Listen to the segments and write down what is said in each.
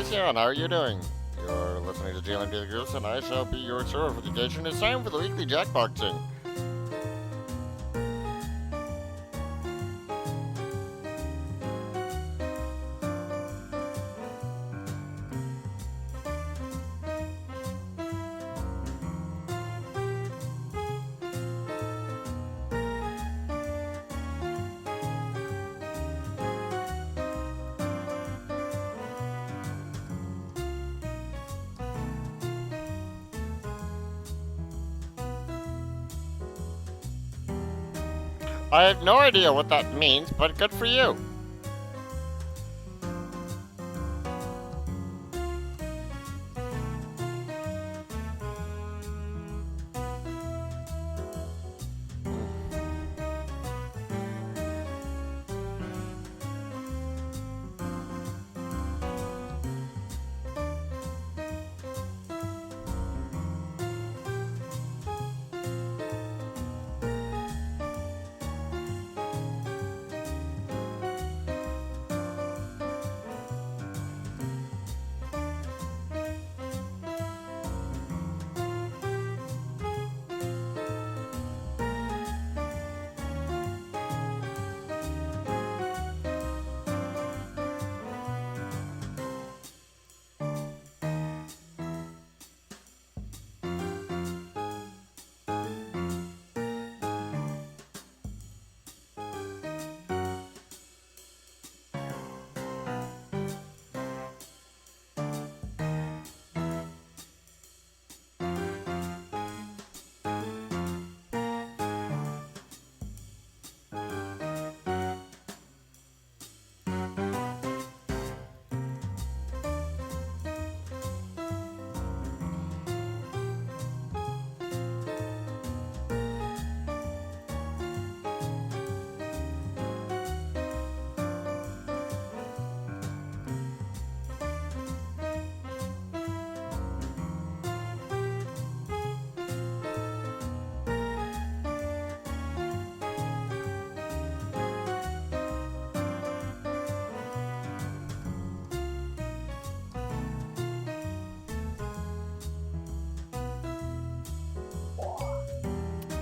Sebastian. How are you doing? You're listening to Jalen Daily Groups, and I shall be your server for the occasion. It's time for the weekly Jackboxing. I have no idea what that means, but good for you.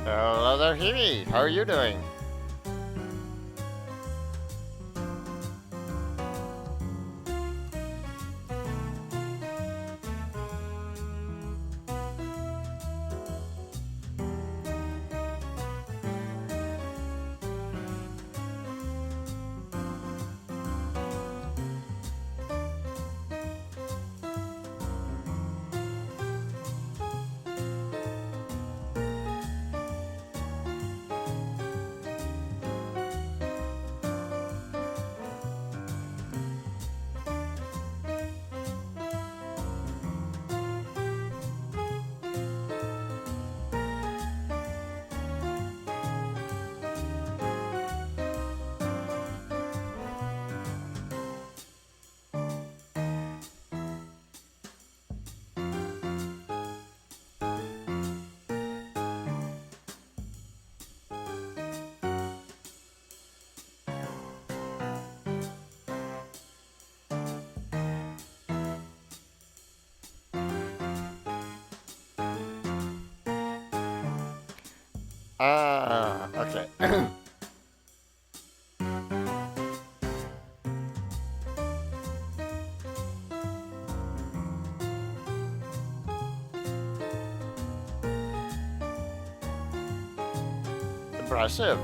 Hello there, Hebe. How are you doing? Okay. Impressive.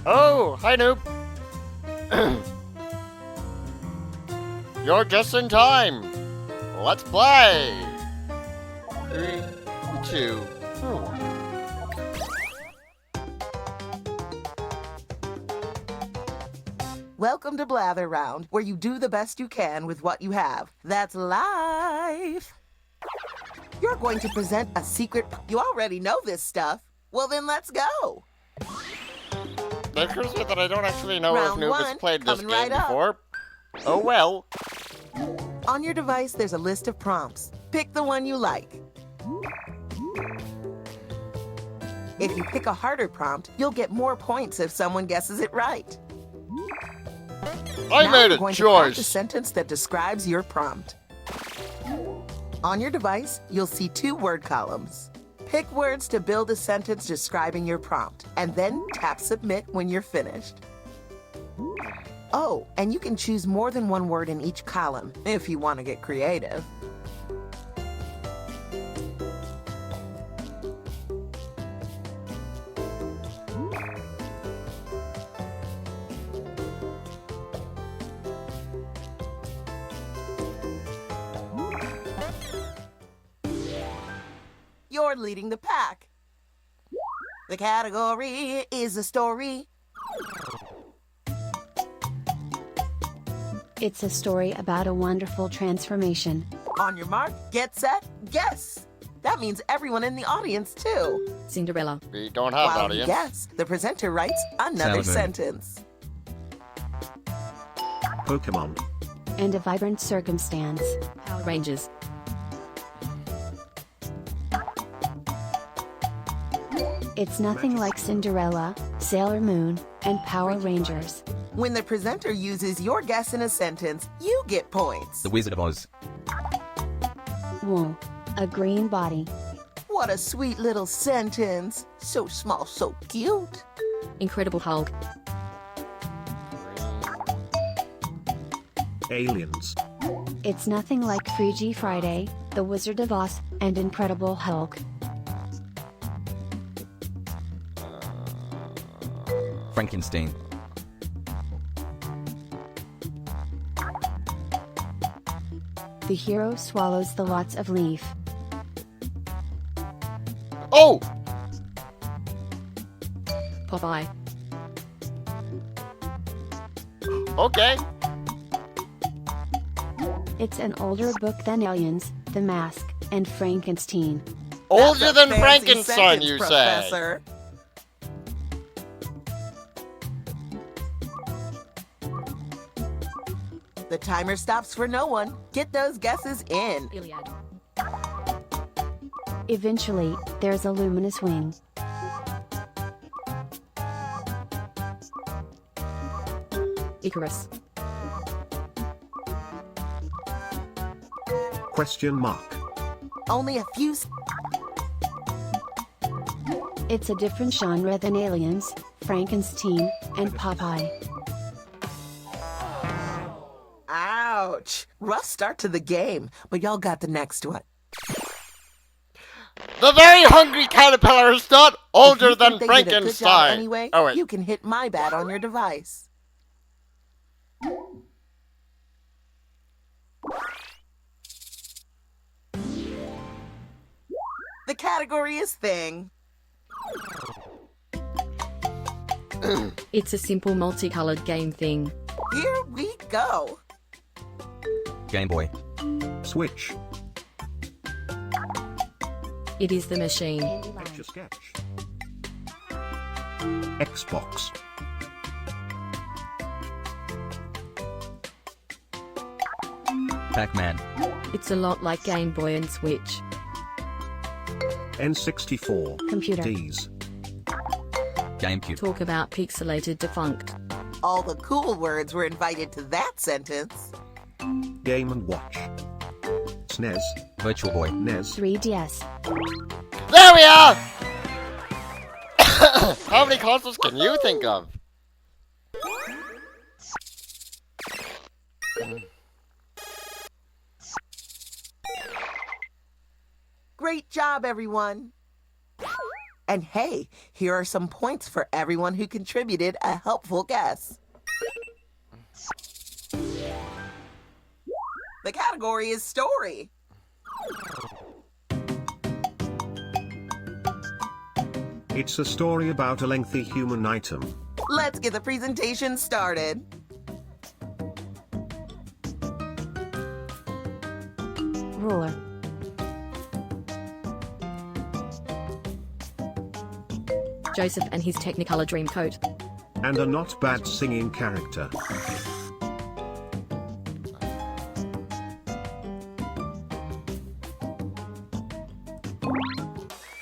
Oh, hi, noob. You're just in time. Let's play. 3, 2, 1. Welcome to Blather Round, where you do the best you can with what you have. That's life. You're going to present a secret. You already know this stuff. Well, then let's go. It occurs to me that I don't actually know Round if Noob has one, played this coming game right up. before. Oh well. On your device, there's a list of prompts. Pick the one you like. If you pick a harder prompt, you'll get more points if someone guesses it right. I Now made I'm a going to prompt a choice. sentence that describes your prompt. On your device, you'll see 2 word columns. Pick words to build a sentence describing your prompt, and then tap Submit when you're finished. Oh, and you can choose more than 1 word in each column, if you want to get creative. You're leading the pack. The category is a story. It's a story about a wonderful transformation. On your mark, get set, guess. That means everyone in the audience, too. Cinderella. We don't have an While you audience. guess, the presenter writes another Salad. sentence. Pokemon. And a vibrant circumstance. Power Rangers. It's nothing like Cinderella, Sailor Moon, and Power Rangers. When the presenter uses your guess in a sentence, you get points. The Wizard of Oz. Wool. A green body. What a sweet little sentence. So small, so cute. Incredible Hulk. Aliens. It's nothing like Freaky Friday, The Wizard of Oz, and Incredible Hulk. Frankenstein. The hero swallows the lots of leaf. Oh! Popeye. Okay. It's an older book than Aliens, The Mask, and Frankenstein. Older That's a than fancy Frankenstein, sentence, you say. Professor. The timer stops for no one. Get those guesses in. Iliad. Eventually, there's a luminous wing. Icarus. Question mark. Only a few. It's a different genre than Aliens, Frankenstein, and Popeye. Ouch. Rough start to the game, but y'all got the next one. The very hungry caterpillar is not If older you than think they did a good job Frankenstein. anyway, Oh wait. you can hit my bat on your device. The category is thing. It's a simple multicolored game thing. Here we go. Game Boy. Switch. It is the machine. Etch a sketch. Xbox. Pac-Man. It's a lot like Game Boy and Switch. N64. Computer. Ds. GameCube. Talk about pixelated defunct. All the cool words were invited to that sentence. Game & Watch. SNES. Virtual Boy. NES. 3DS. There we are! How many consoles can you think of? Great job, everyone. And hey, here are some points for everyone who contributed a helpful guess. The category is story. It's a story about a lengthy human item. Let's get the presentation started. Ruler. Joseph and his Technicolor Dreamcoat. And a not bad singing character.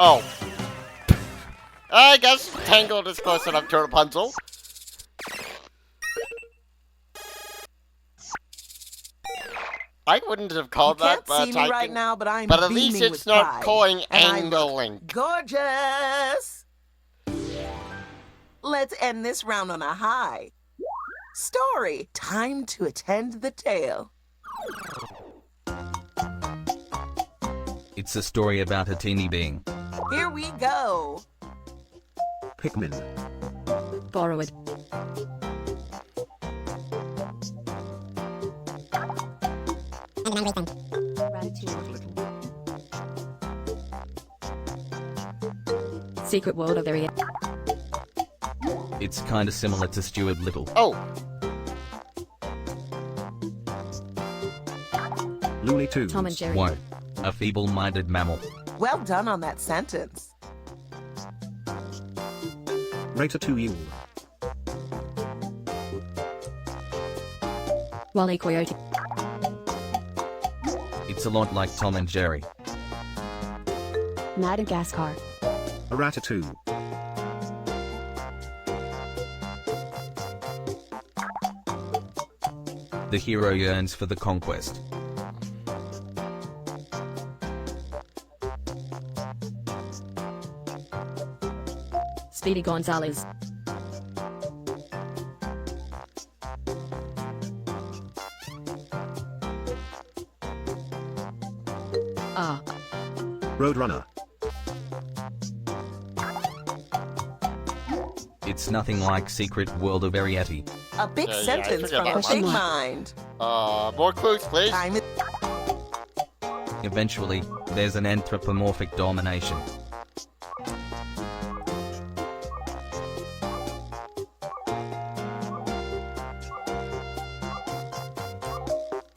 Oh. I guess Tangled is close enough to Rapunzel. I wouldn't have called You that, can't but see me I right can... now, but I'm But at beaming least it's with not pride. calling And I angling. look gorgeous. Let's end this round on a high. Story. Time to attend the tale. It's a story about a teeny being. Here we go. Pikmin. Borrowed. Secret World of Very. It's kinda similar to Stuart Little. Oh, Looney Tunes. Tom and Jerry. Whoa. A feeble-minded mammal. Well done on that sentence. Ratatouille. Wile E. Coyote. It's a lot like Tom and Jerry. Madagascar. A Ratatouille. The hero yearns for the conquest. Speedy Gonzales. Ah. Roadrunner. It's nothing like Secret World of Ariety. A big Yeah, I sentence forgot from a about big that. mind. more clues, please. Time is Eventually, there's an anthropomorphic domination.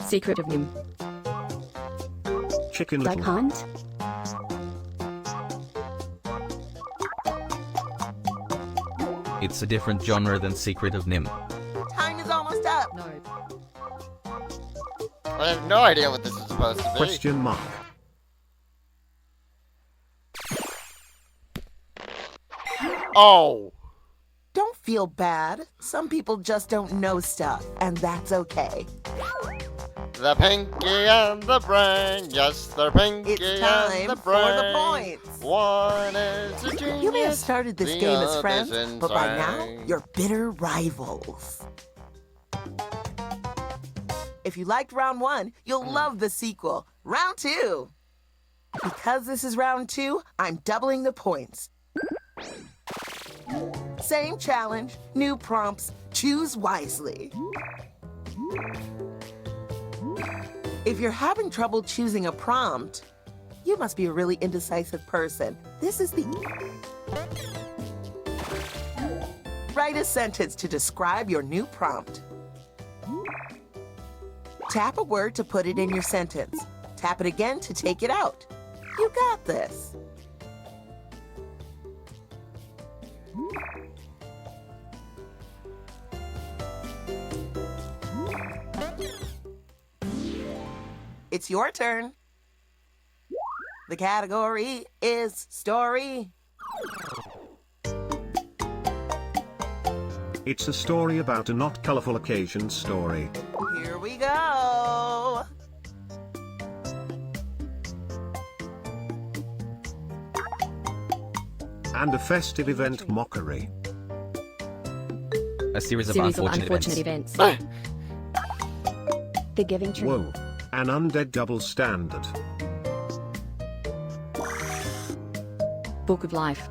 Secret of Nim. Chicken Duck Little. Hunt. It's a different genre than Secret of Nim. time is almost up. No. I have no idea what this is supposed to be. Question mark. Oh. Don't feel bad. Some people just don't know stuff, and that's okay. The pinky and the brain, yes, the pinky It's and time the for brain. the points. One is a genius. You may have started this the game as other's friends, but by now, insane. you're bitter rivals. If you liked round one, you'll love the sequel, round two. Because this is round two, I'm doubling the points. Same challenge, new prompts, choose wisely. If you're having trouble choosing a prompt, you must be a really indecisive person. This is the... Write a sentence to describe your new prompt. Tap a word to put it in your sentence. Tap it again to take it out. You got this. It's your turn. The category is story. It's a story about a not colorful occasion story. Here we go. And a festive event mockery. A series of Series of unfortunate unfortunate events. events. The Giving Tree. Whoa. An undead double standard. Book of Life.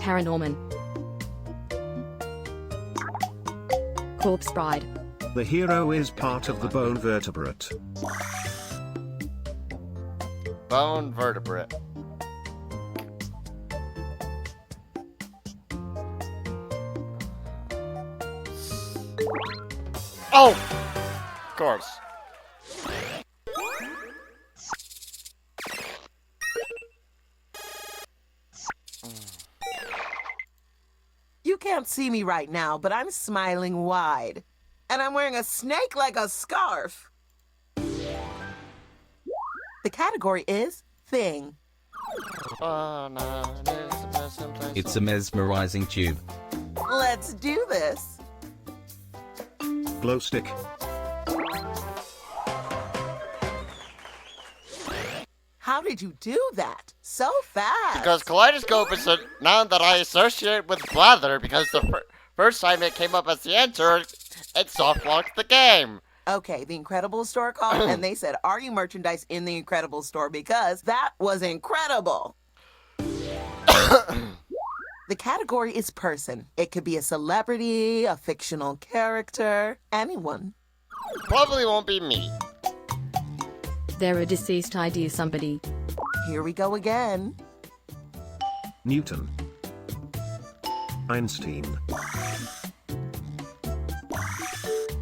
paranorman. Corpse bride. The hero is part of the bone vertebrate. Bone vertebrate. Oh! Of course. You can't see me right now, but I'm smiling wide. And I'm wearing a snake like a scarf. The category is thing. It's a mesmerizing tube. Let's do this. Glow stick. How did you do that? So fast. Because kaleidoscope is a noun that I associate with blather because the first time it came up as the answer, it soft-locked the game. Okay, the Incredibles store called and they said, are you merchandise in the Incredibles store? Because that was incredible. The category is person. It could be a celebrity, a fictional character, anyone. Probably won't be me. They're a deceased idea somebody. Here we go again. Newton. Einstein.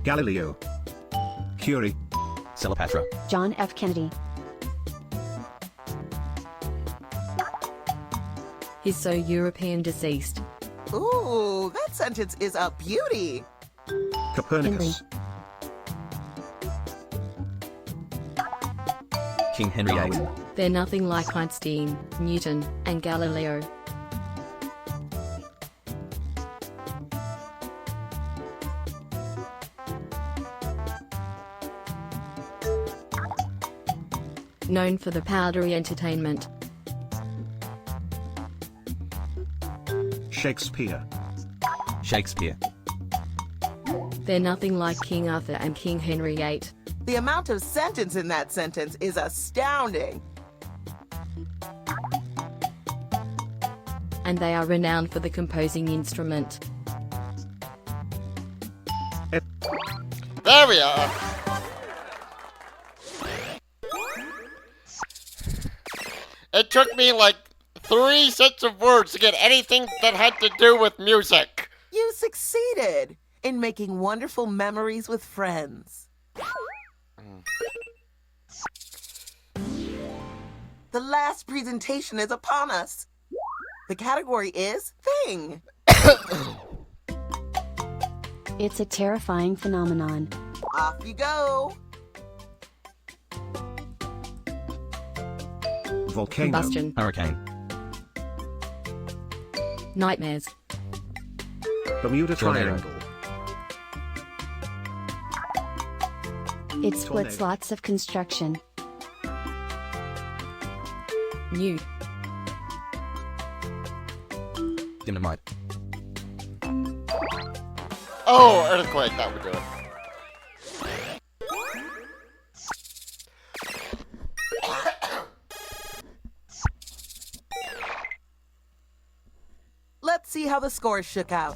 Galileo. Curie. Cleopatra. John F. Kennedy. He's so European deceased. Ooh, that sentence is a beauty. Copernicus. King Henry VIII. Darwin. They're nothing like Einstein, Newton, and Galileo. Known for the powdery entertainment. Shakespeare. Shakespeare. They're nothing like King Arthur and King Henry VIII. The amount of sentence in that sentence is astounding. And they are renowned for the composing instrument. There we are. It took me like 3 sets of words to get anything that had to do with music. You succeeded in making wonderful memories with friends. The last presentation is upon us. The category is thing. It's a terrifying phenomenon. Off you go. Volcano. Combustion. Hurricane. Nightmares. Bermuda Tornado. Triangle. It splits Tornado. lots of construction. Nude. Dynamite. Oh, earthquake, that would do it. Let's see how the scores shook out.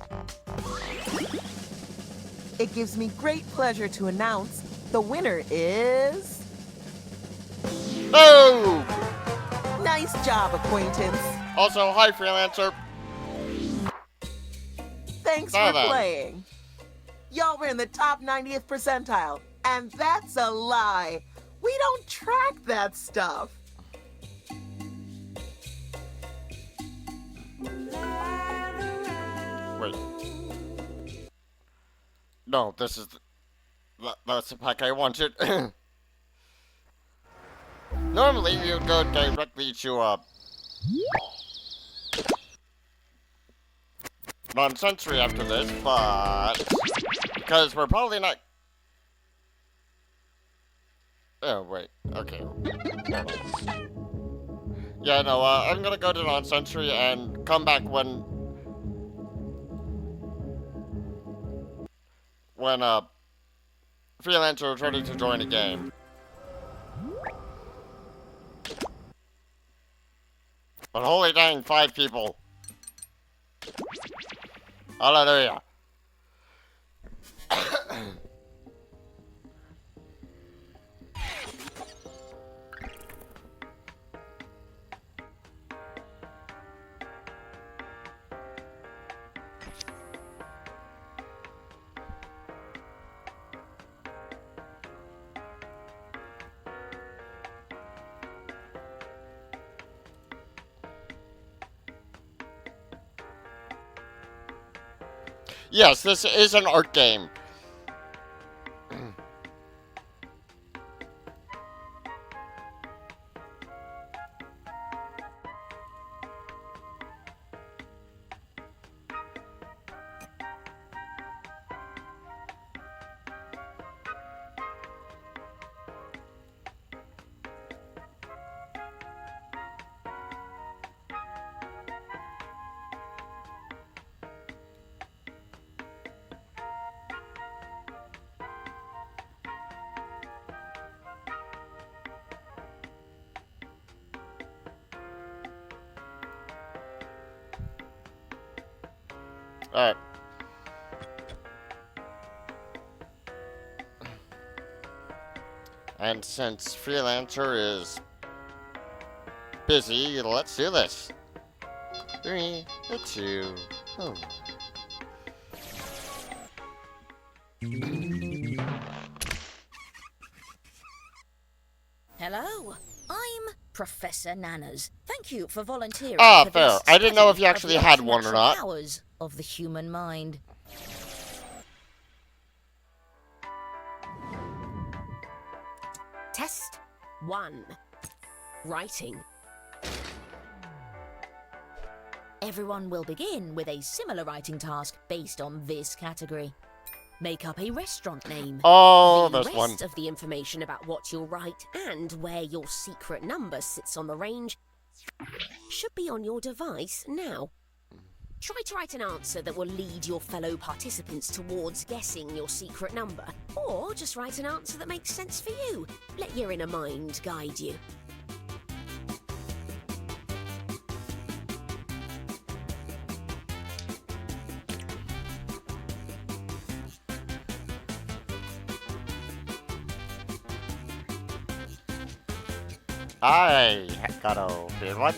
It gives me great pleasure to announce the winner is... Oh! Nice job, acquaintance. Also, hi, freelancer. Thanks Now for then. playing. Y'all were in the top 90th percentile, and that's a lie. We don't track that stuff. Wait. No, this is... That's the pack I wanted. Normally, you'd go directly to, non-sensory after this, but... Because we're probably not... Oh, wait. Okay. Yeah, no, I'm gonna go to non-sensory and come back when, freelancer is ready to join a game. But holy dang, 5 people. Hallelujah. Yes, this is an art game. Alright. And since Freelancer is busy, let's do this. 3, 2, oh. Hello, I'm Professor Nanners. Thank you for volunteering. Ah, for fair. this I didn't know if you study actually of the had one or natural not. Powers of the human mind. Test 1. Writing. Everyone will begin with a similar writing task based on this category. Make up a restaurant name. Oh, The there's one. rest of the information about what you'll write and where your secret number sits on the range should be on your device now. Try to write an answer that will lead your fellow participants towards guessing your secret number, or just write an answer that makes sense for you. Let your inner mind guide you. I got a weird one.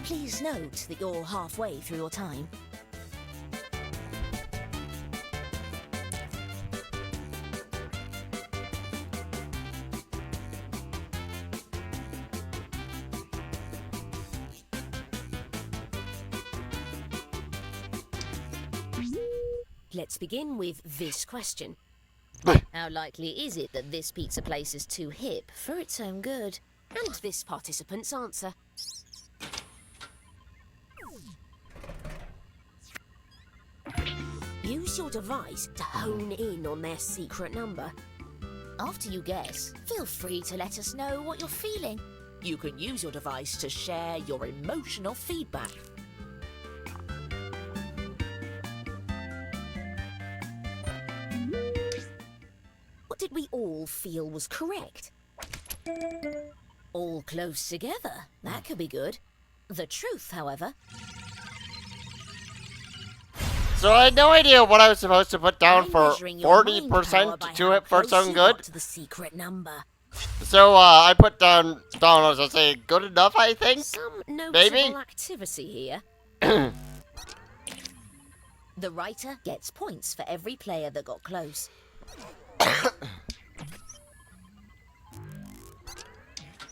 Please note that you're halfway through your time. Let's begin with this question. How likely is it that this pizza place is too hip for its own good? And this participant's answer. Use your device to hone in on their secret number. After you guess, feel free to let us know what you're feeling. You can use your device to share your emotional feedback. What did we all feel was correct? All close together. That could be good. The truth, however. So I had no idea what I was supposed to put down I'm for measuring your mind power 40% by to how it for its close own you good. got to the secret number. So I put down, I was gonna say, good enough, I think? Some noticeable Maybe? activity here. The writer gets points for every player that got close.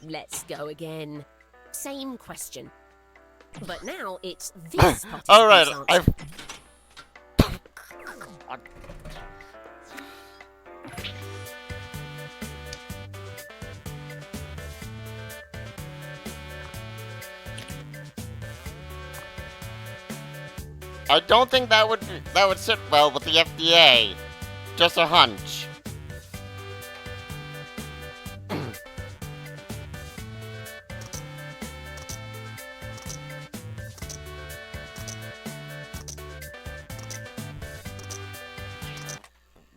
Let's go again. Same question. But now it's this participant's Alright, answer. I don't think that would sit well with the FDA. Just a hunch.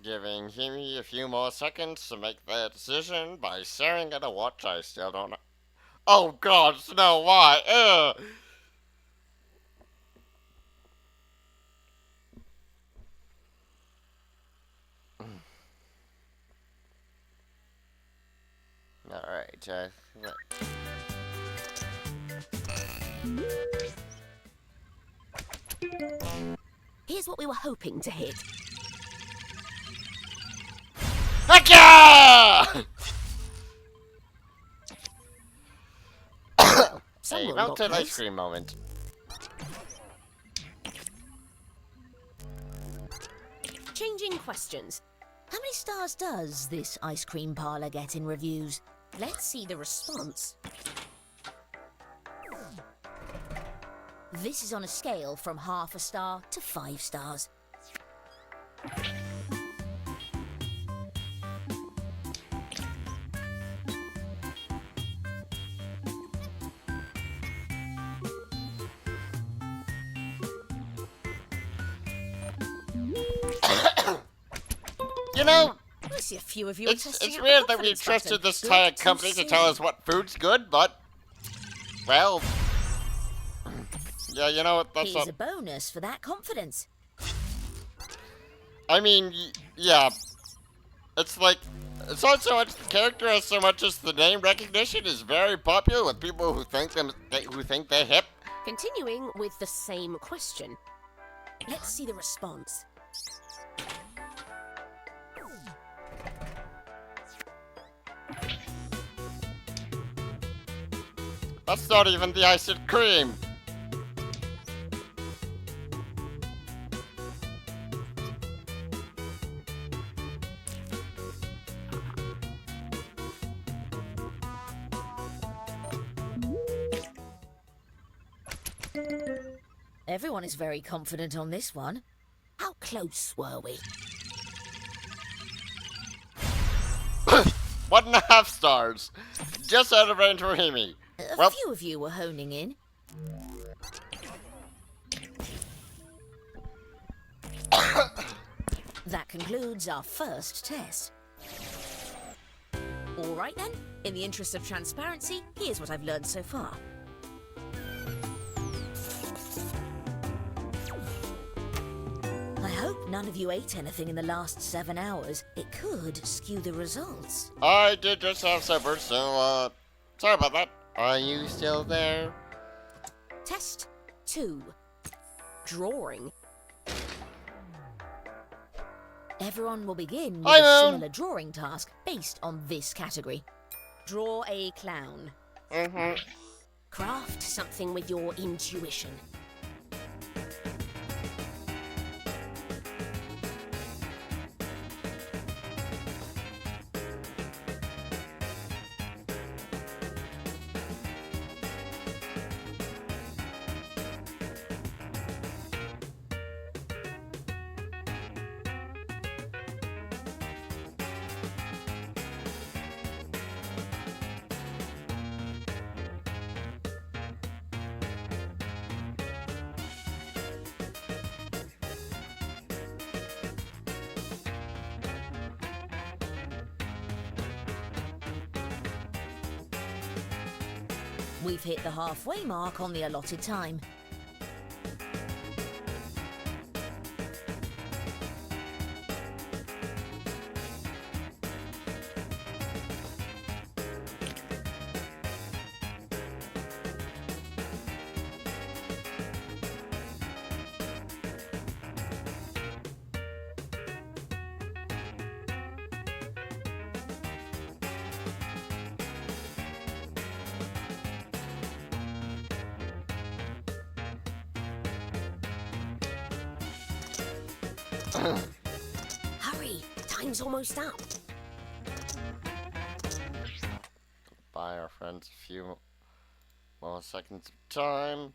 giving Himi a few more seconds to make their decision by staring at a watch I still don't know. Oh god, Snow, why? Ugh! Alright, Here's what we were hoping to hit. Hacha! A Someone got melted ice close. cream moment. Changing questions. How many stars does this ice cream parlor get in reviews? Let's see the response. This is on a scale from half a star to 5 stars. You know, I see a few of you are testing it's out weird the that we confidence trusted button. this Good tired to company to see. tell us what food's good, but... Well... Yeah, you know what, that's Here's not... a bonus for that confidence. I mean, yeah. It's like... It's not so much the character as so much as the name recognition is very popular with people who think they're hip. Continuing with the same question. Let's see the response. That's not even the iced cream. Everyone is very confident on this one. How close were we? 1.5 stars. Just out of range for Himi. A Well- few of you were honing in. That concludes our first test. All right then. In the interest of transparency, here's what I've learned so far. I hope none of you ate anything in the last 7 hours. It could skew the results. I did just have supper, so, sorry about that. Are you still there? Test 2. Drawing. Everyone will begin with Hi, a Mom. similar drawing task based on this category. Draw a clown. Mm-hmm. Craft something with your intuition. We've hit the halfway mark on the allotted time. Hurry, time's almost up. Buy our friends a few more seconds of time.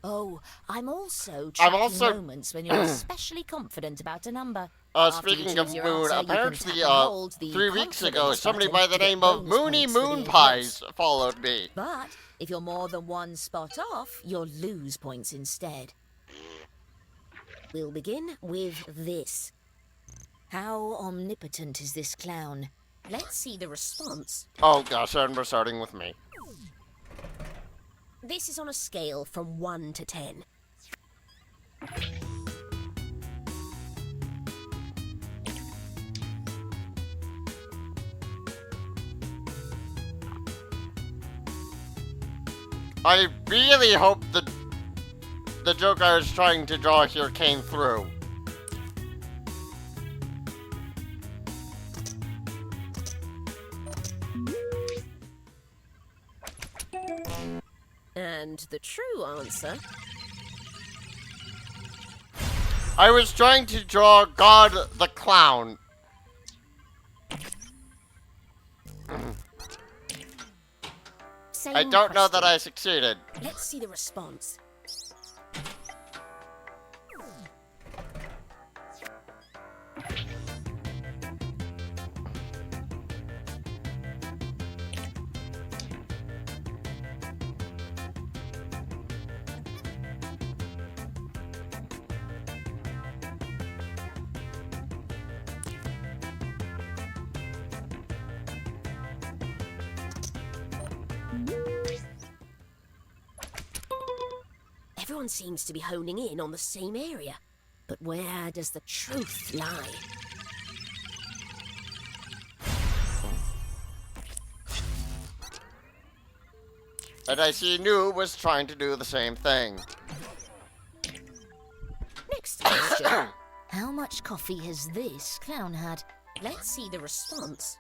Oh, I'm also I'm tracking also- moments when you're especially confident about a number. After you Speaking of choose your Moon, answer, you can apparently, tap and hold the 3 weeks ago, confidence somebody button by the to get name of bonus Moony points for the Moon inputs. Pies followed me. But if you're more than one spot off, you'll lose points instead. We'll begin with this. How omnipotent is this clown? Let's see the response. Oh gosh, and we're starting with me. This is on a scale from 1 to 10. I really hope the joke I was trying to draw here came through. And the true answer... I was trying to draw God the Clown. Same I don't know that question. I succeeded. Let's see the response. Everyone seems to be honing in on the same area. But where does the truth lie? And I see New was trying to do the same thing. Next question. How much coffee has this clown had? Let's see the response.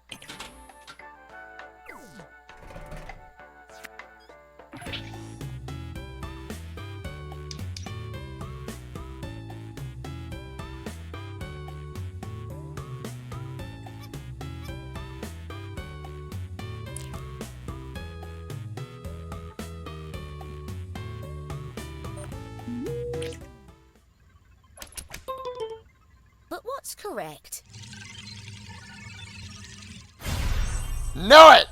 But what's correct? Know it!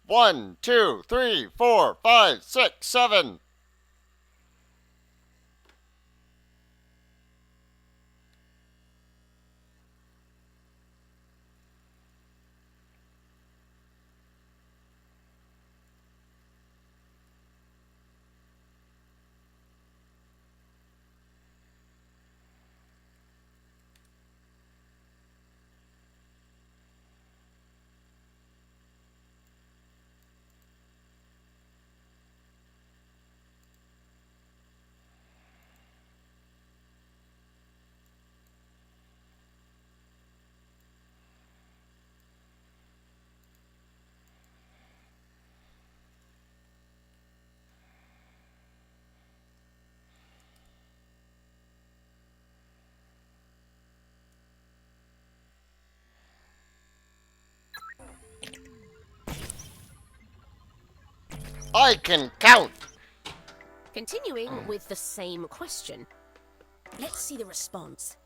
One, two, three, 4, 5, 6, 7. I can count. Continuing with the same question. Let's see the response.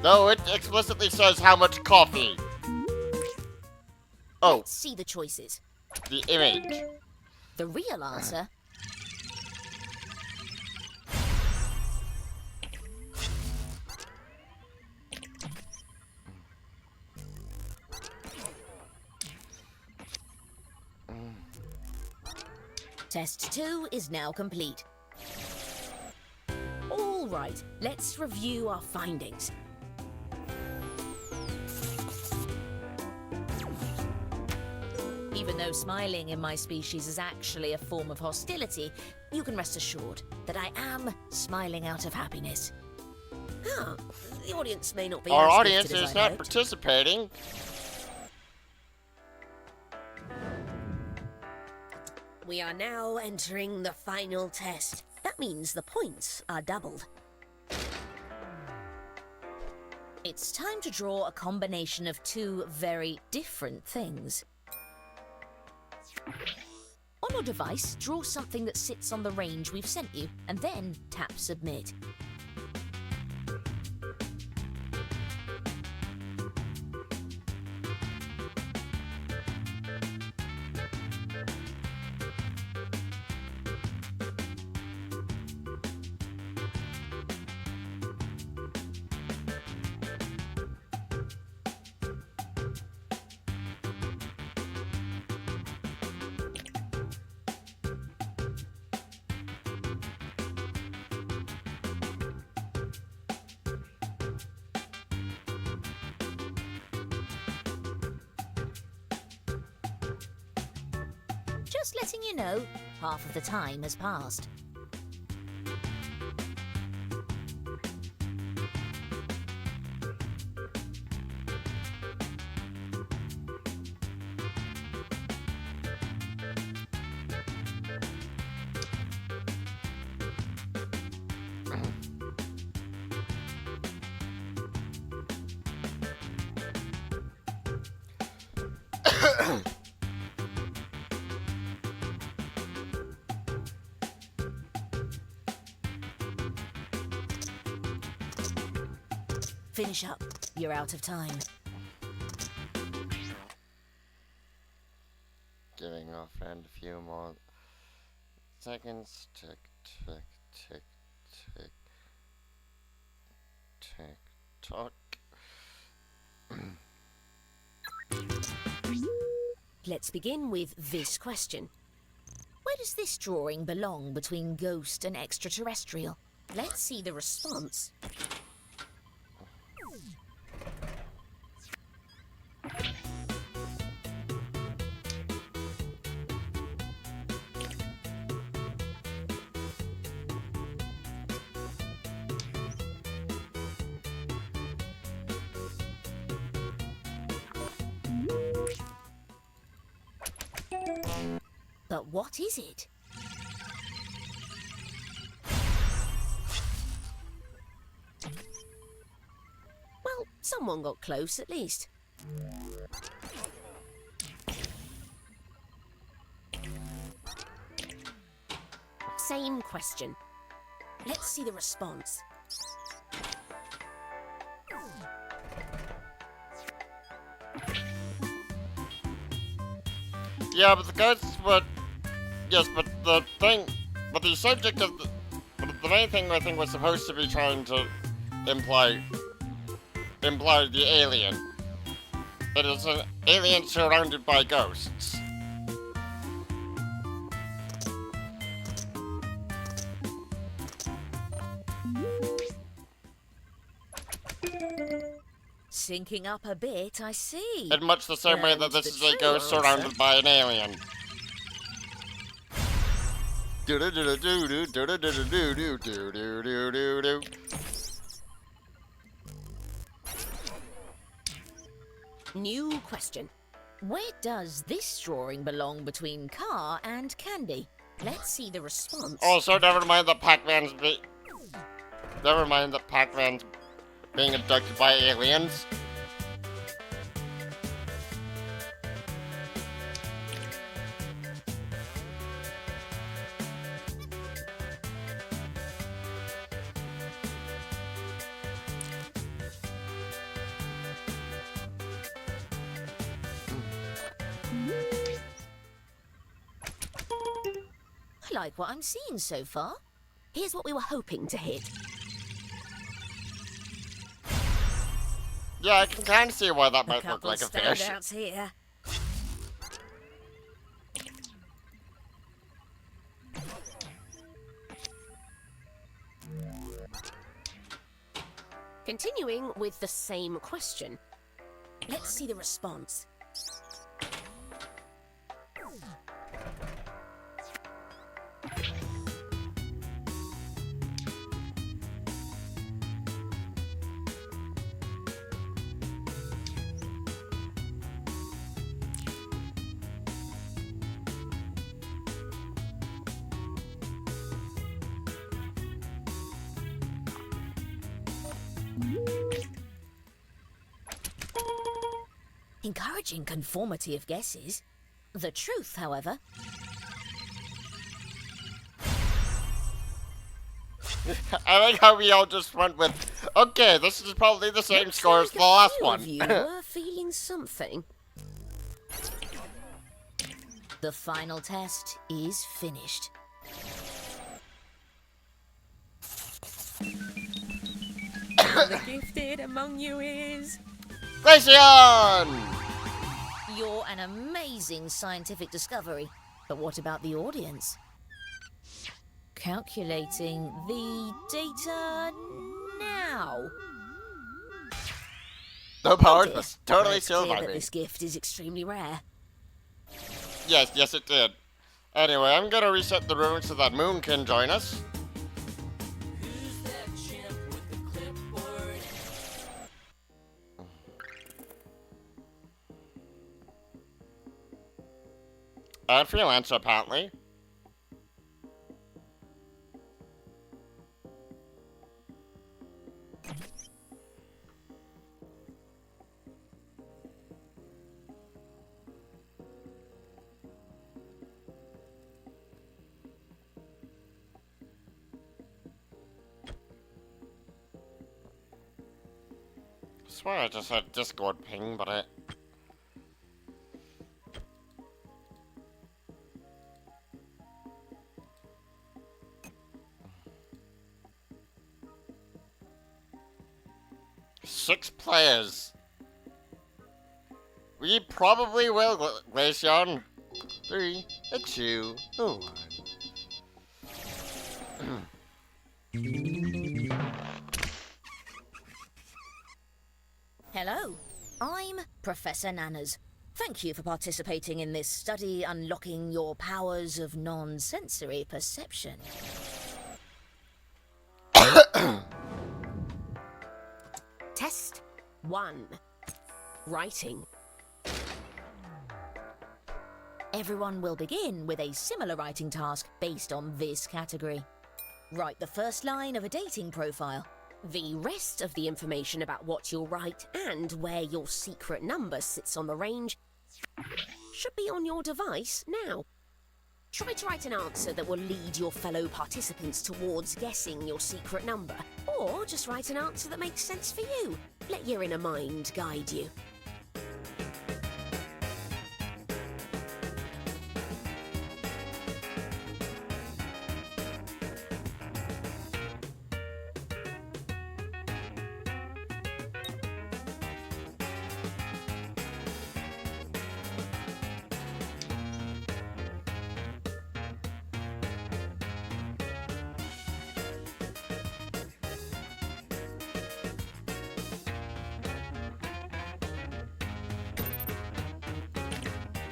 No, it explicitly says how much coffee. Oh, Let's see the choices. the image. The real answer... Test 2 is now complete. All right, let's review our findings. Even though smiling in my species is actually a form of hostility, you can rest assured that I am smiling out of happiness. Ah, the audience may not be Our as audience gifted as is I not hoped. participating. We are now entering the final test. That means the points are doubled. It's time to draw a combination of two very different things. On your device, draw something that sits on the range we've sent you, and then tap Submit. Just letting you know, half of the time has passed. Finish up. You're out of time. Giving our friend a few more seconds. Tick, tick, tick, tick, tick, tock. Let's begin with this question. Where does this drawing belong between ghost and extraterrestrial? Let's see the response. But what is it? Well, someone got close at least. Same question. Let's see the response. Yeah, but the ghosts would. Yes, but the thing. But the subject of the. But the main thing I think was supposed to be trying to imply the alien. It is an alien surrounded by ghosts. Syncing up a bit, I see. In much the same way that And this the is a true ghost answer- surrounded by an alien. New question. Where does this drawing belong between car and candy? Let's see the response. Also, never mind that Pac-Man's being abducted by aliens. I like what I'm seeing so far. Here's what we were hoping to hit. Yeah, I can kind of see why that A might look couple like of a fish. standouts here. Continuing with the same question. Let's see the response. encouraging conformity of guesses. The truth, however... I like how we all just went with, okay, this is probably the same score as the last one. You were feeling something. The final test is finished. The gifted among you is... Glaceon! You're an amazing scientific discovery. But what about the audience? Calculating the data now. No power, Dear. was totally It's sealed clear by that me. this gift is extremely rare. Yes, it did. Anyway, I'm gonna reset the room so that Moon can join us. And freelancer, apparently. I swear I just had Discord ping, but it... Six players. We probably will, Glaceon. 3, a 2, a 1. Hello, I'm Professor Nanners. Thank you for participating in this study unlocking your powers of non-sensory perception. Test 1. Writing. Everyone will begin with a similar writing task based on this category. Write the first line of a dating profile. The rest of the information about what you'll write and where your secret number sits on the range should be on your device now. Try to write an answer that will lead your fellow participants towards guessing your secret number, or just write an answer that makes sense for you. Let your inner mind guide you.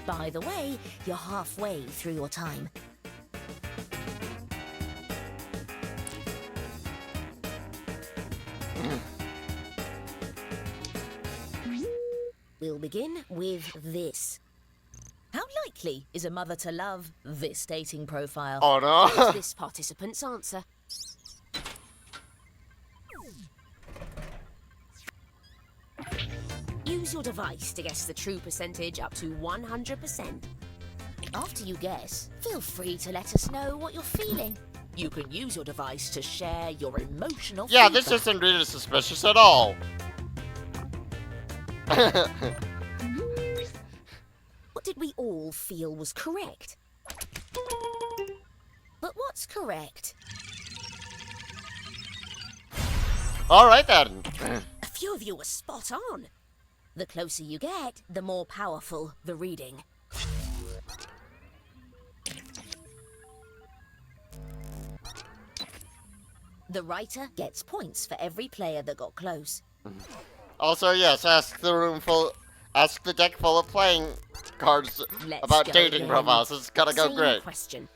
By the way, you're halfway through your time. We'll begin with this. How likely is a mother to love this dating profile? Oh no! What's this participant's answer? Use your device to guess the true percentage up to 100%. After you guess, feel free to let us know what you're feeling. You can use your device to share your emotional Yeah, this feedback. isn't really suspicious at all. What did we all feel was correct? But what's correct? Alright then. A few of you were spot on. The closer you get, the more powerful the reading. The writer gets points for every player that got close. Also, yes, ask the deck full of playing cards Let's about go dating again. profiles. It's gonna go Same great. question.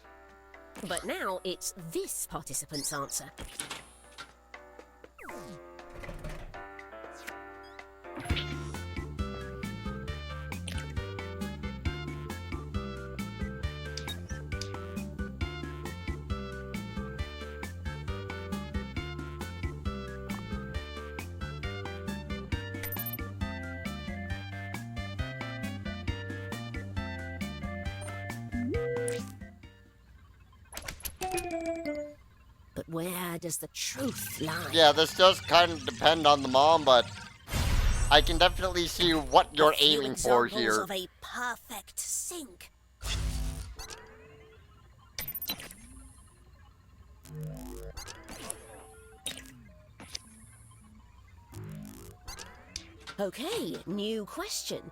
But now it's this participant's answer. Where does the truth lie? Yeah, this does kind of depend on the mom, but I can definitely see what you're A few aiming for examples here. of a perfect sink. Okay, new question.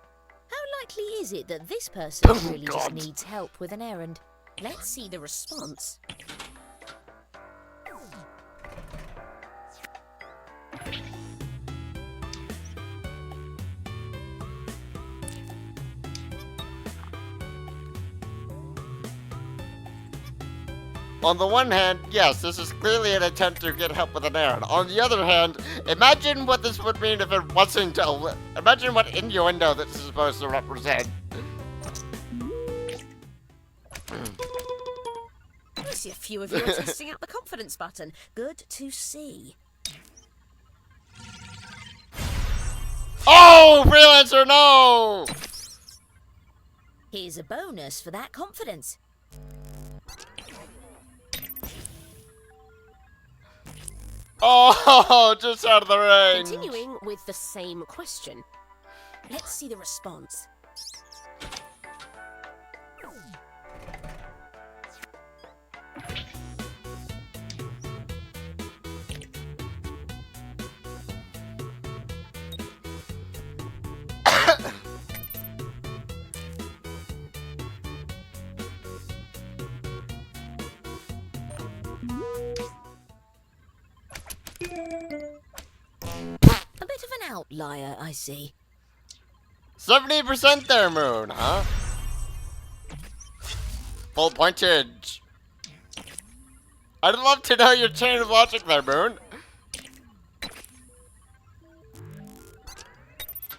How likely is it that this person Oh, really just God. needs help with an errand? Let's see the response. On the one hand, yes, this is clearly an attempt to get help with an errand. On the other hand, imagine what this would mean if it wasn't imagine what innuendo this is supposed to represent. I see a few of you are testing out the confidence button. Good to see. Oh, freelancer, no! Here's a bonus for that confidence. Oh, just out of the range. Continuing with the same question. Let's see the response. A bit of an outlier, I see. 70% there, Moon, huh? Full pointage. I'd love to know your chain of logic there, Moon.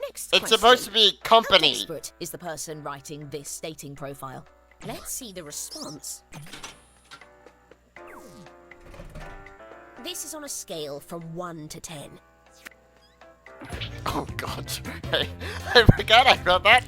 Next It's question. supposed to be How company. desperate is the person writing this dating profile? Let's see the response. This is on a scale from 1 to 10. Oh, God. Hey, I forgot I wrote that.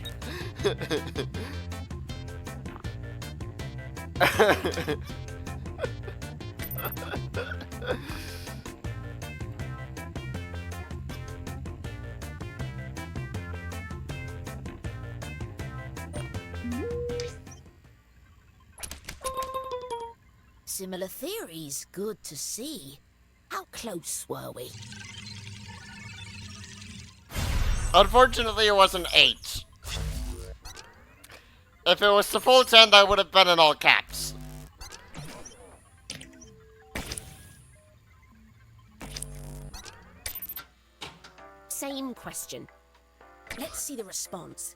Similar theories, good to see. How close were we? Unfortunately, it was an 8. If it was the full 10, that would have been in all caps. Same question. Let's see the response.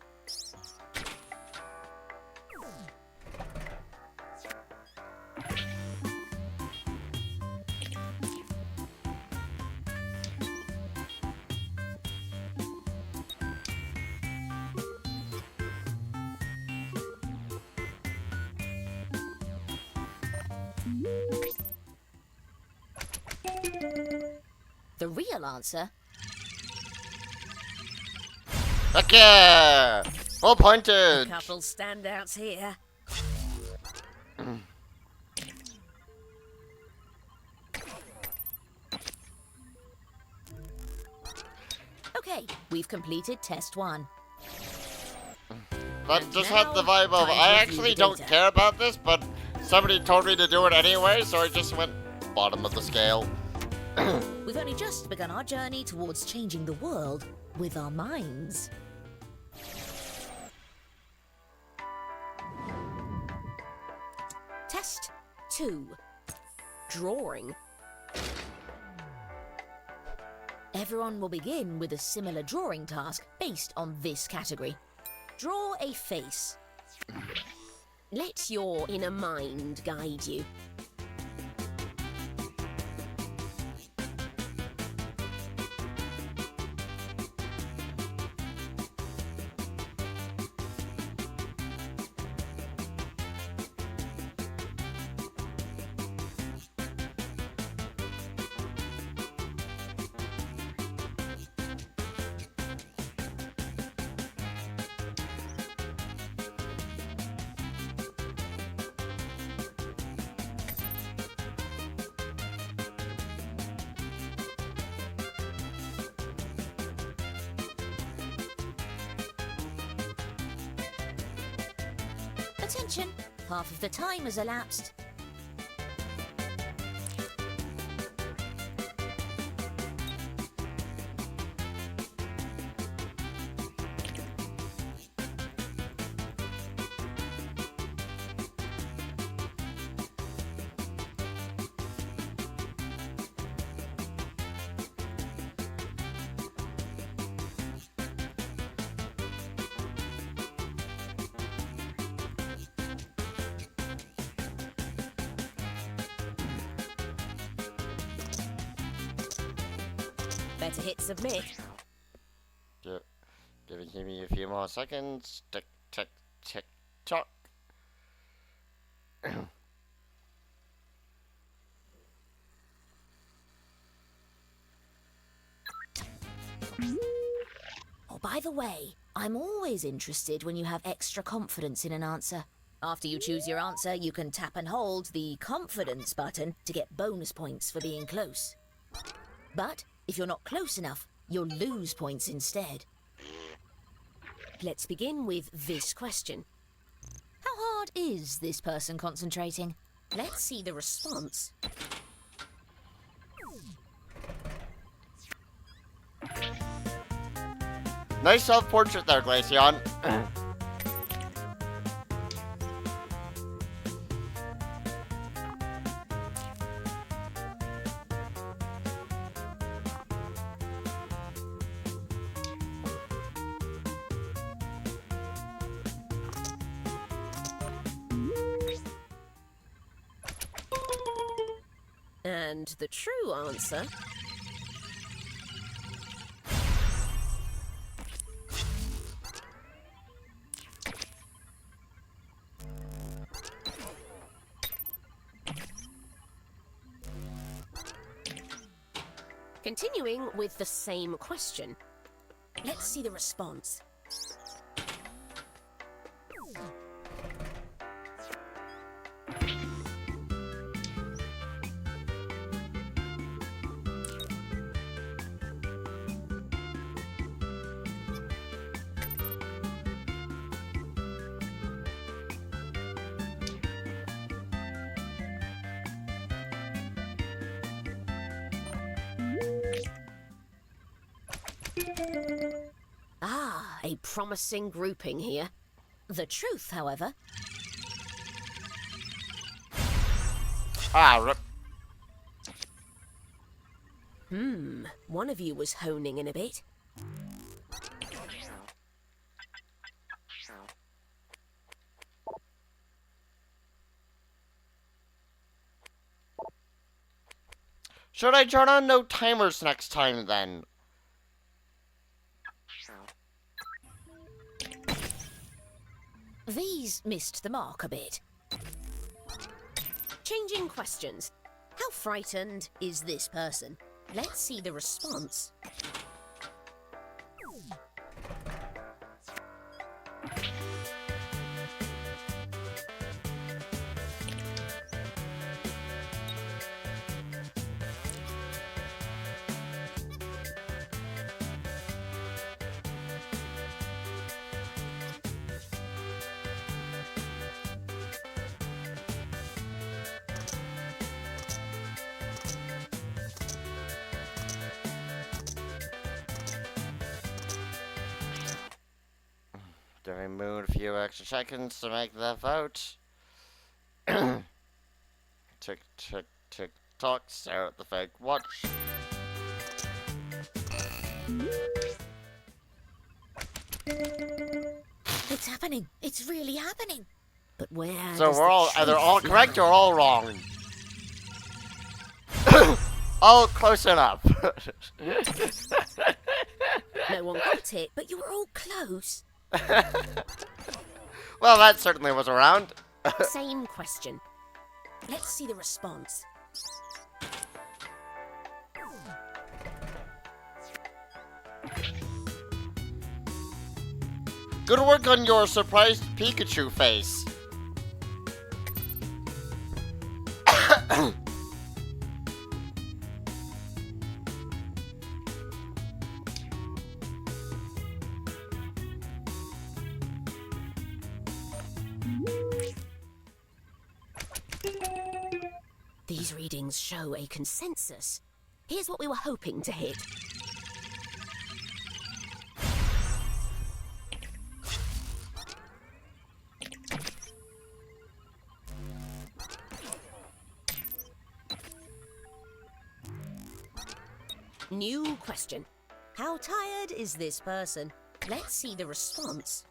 The real answer? Okay, full pointage. Couple standouts here. Okay, we've completed test 1. That And just now, had the vibe of, time to I review actually the don't data. care about this, but somebody told me to do it anyway, so I just went bottom of the scale. We've only just begun our journey towards changing the world with our minds. Test 2. Drawing. Everyone will begin with a similar drawing task based on this category. Draw a face. Let your inner mind guide you. Attention, half of the time has elapsed. Better hit submit. Give me a few more seconds. Tick, tick, tick, tock. Oh, by the way, I'm always interested when you have extra confidence in an answer. After you choose your answer, you can tap and hold the confidence button to get bonus points for being close. But if you're not close enough, you'll lose points instead. Let's begin with this question. How hard is this person concentrating? Let's see the response. Nice self-portrait there, Glaceon. And the true answer... Continuing with the same question. Let's see the response. Ah, a promising grouping here. The truth, however... Ah, rip. One of you was honing in a bit. Should I turn on no timers next time then? These missed the mark a bit. Changing questions. How frightened is this person? Let's see the response. Giving Moon a few extra seconds to make that vote. Tick, tick, tick, tock. Stare at the fake watch. It's happening. It's really happening. But where So does we're the all either truth all lie? correct or all wrong. All close enough. No one got it, but you were all close. Well, that certainly was around. Same question. Let's see the response. Good work on your surprised Pikachu face. These readings show a consensus. Here's what we were hoping to hit. New question. How tired is this person? Let's see the response.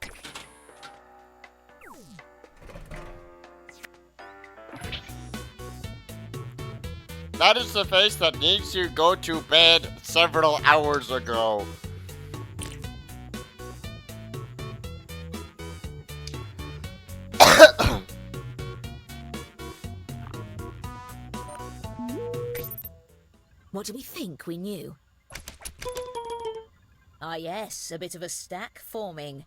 That is the face that needs to go to bed several hours ago. What do we think we knew? Ah yes, a bit of a stack forming.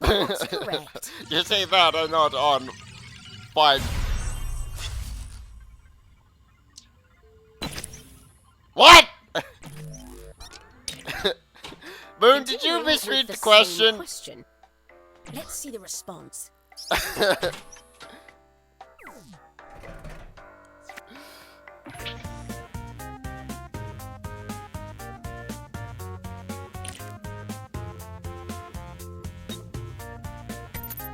That's correct. You say that and not on. Fine. What? Moon, did you Continuing misread with the question? question? Let's see the response.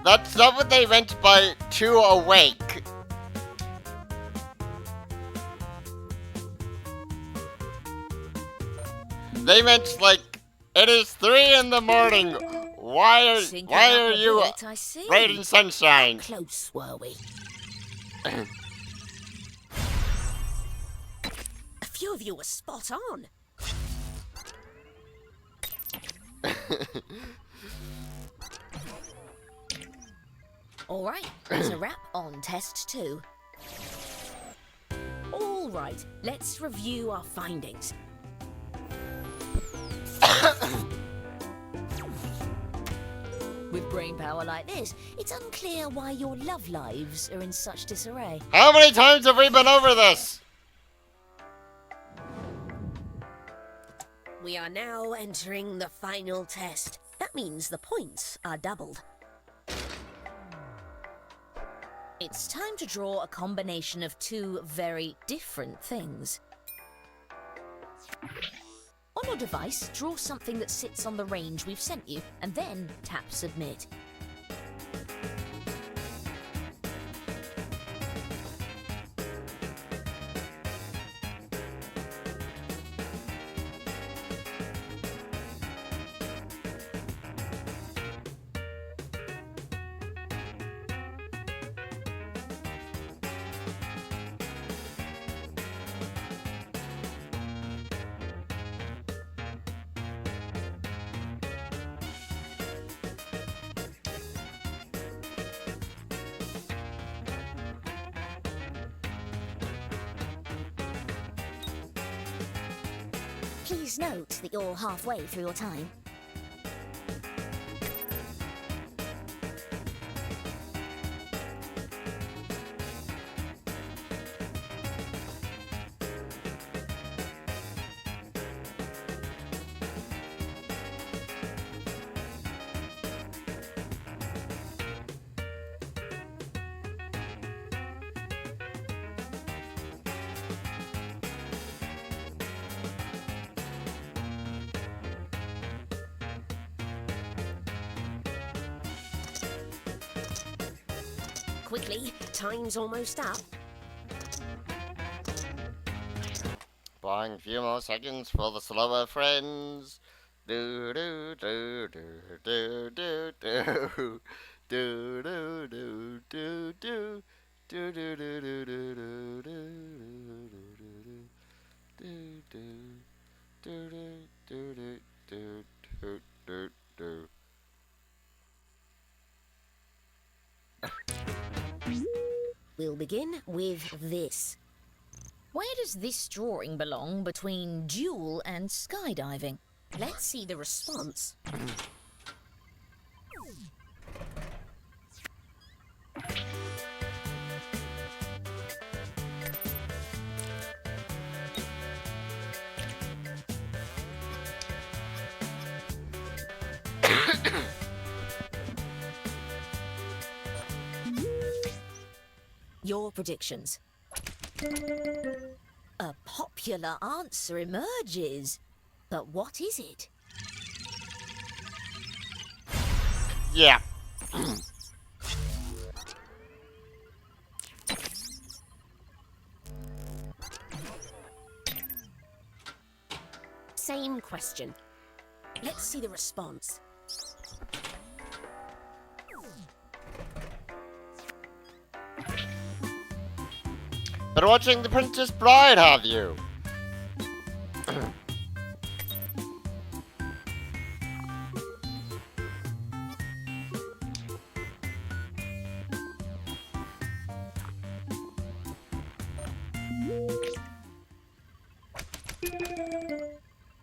That's not what they meant by too awake. They meant like, it is 3 in the morning. Why are you right in sunshine? How close were we? A few of you were spot on. All right, that's a wrap on test 2. All right, let's review our findings. With brain power like this, it's unclear why your love lives are in such disarray. How many times have we been over this? We are now entering the final test. That means the points are doubled. It's time to draw a combination of 2 very different things. On your device, draw something that sits on the range we've sent you, and then tap Submit. Please note that you're halfway through your time. Quickly, time's almost up. Buying a few more seconds for the slower friends. Do do do do do do do do do do do do do do do do do do do do. We'll begin with this. Where does this drawing belong between duel and skydiving? Let's see the response. Your predictions. A popular answer emerges. But what is it? Yeah. Same question. Let's see the response. Been watching The Princess Bride, have you?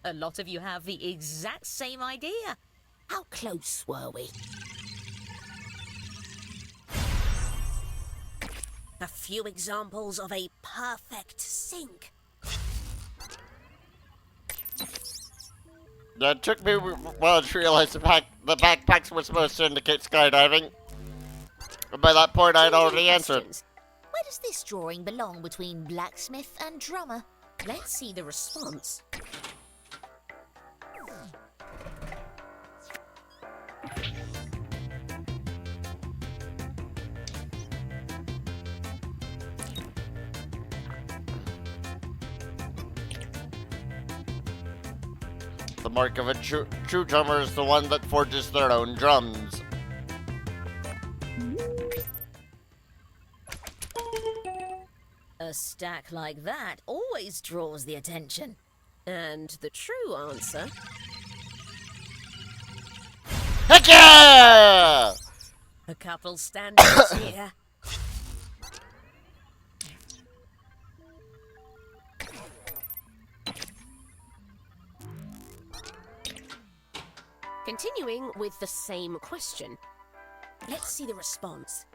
A lot of you have the exact same idea. How close were we? A few examples of a perfect sync. It took me a while to realize the backpacks were supposed to indicate skydiving. But by that point, I had already answered. Where does this drawing belong between blacksmith and drummer? Let's see the response. The mark of a true drummer is the one that forges their own drums. A stack like that always draws the attention. And the true answer? Heck yeah! A couple standards here. Continuing with the same question. Let's see the response.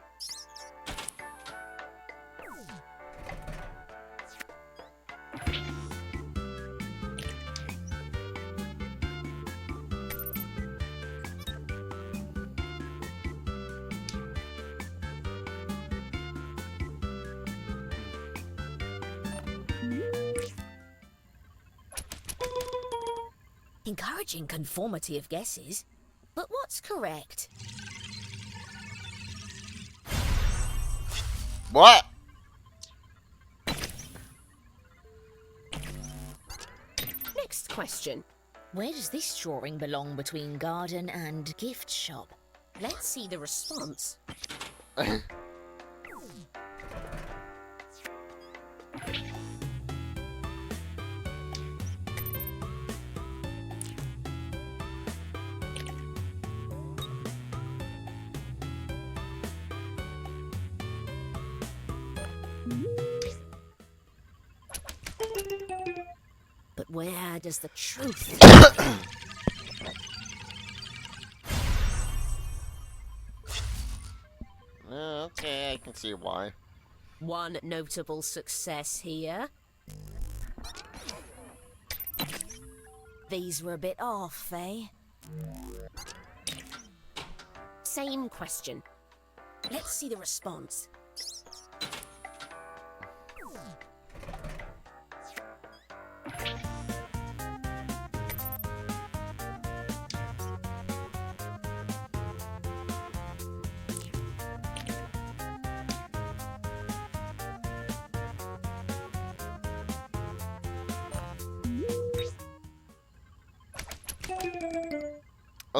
Encouraging conformity of guesses. But what's correct? What? Next question. Where does this drawing belong between garden and gift shop? Let's see the response. But where does the truth Okay, I can see why. One notable success here. These were a bit off, eh? Same question. Let's see the response.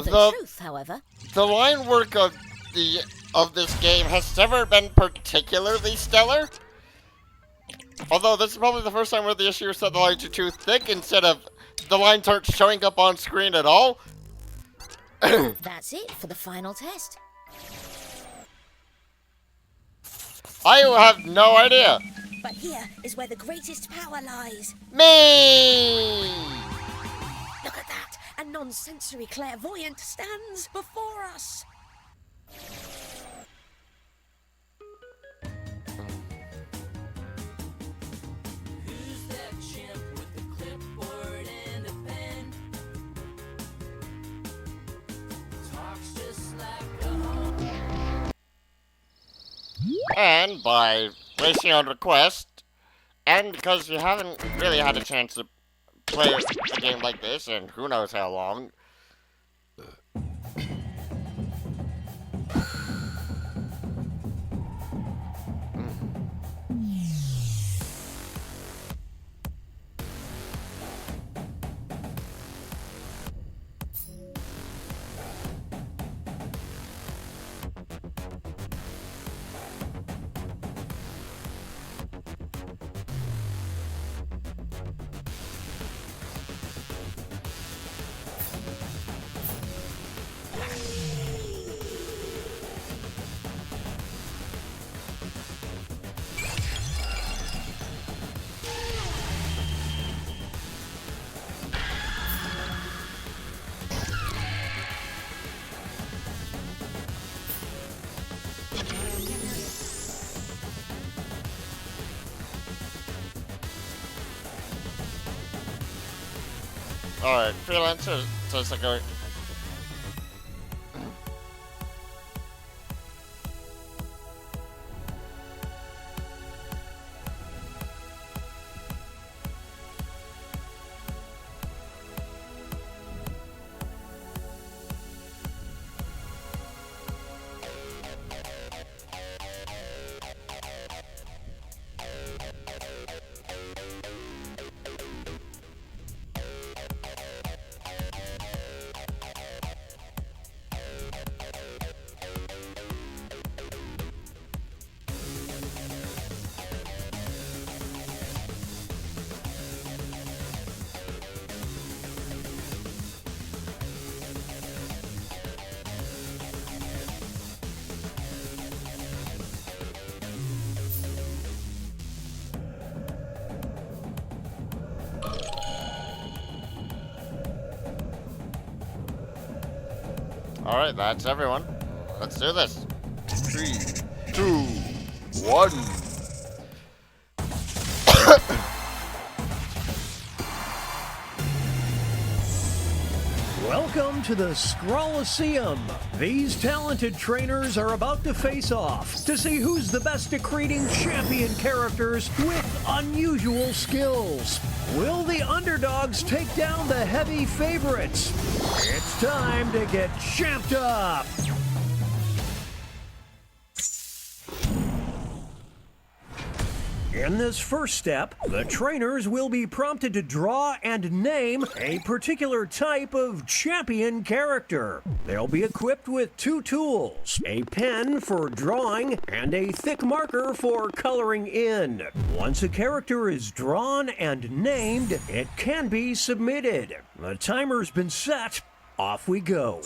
The truth, however. The line work of this game has never been particularly stellar. Although this is probably the first time where the issue said the lines are too thick instead of the lines aren't showing up on screen at all. That's it for the final test. I have no idea. But here is where the greatest power lies. Me! Look at that! A non-sensory clairvoyant stands before us! Who's that chimp with the clipboard and a pen? Talks just like a... And by placing on request, And because you haven't really had a chance to play a game like this in who knows how long. Alright, freelancer, so it's like a... Alright, that's everyone. Let's do this. 3, 2, 1. Welcome to the Scrolliseum. These talented trainers are about to face off to see who's the best at creating champion characters with unusual skills. Will the underdogs take down the heavy favorites? It's time to get champed up. In this first step, the trainers will be prompted to draw and name a particular type of champion character. They'll be equipped with 2 tools, a pen for drawing and a thick marker for coloring in. Once a character is drawn and named, it can be submitted. The timer's been set. Off we go.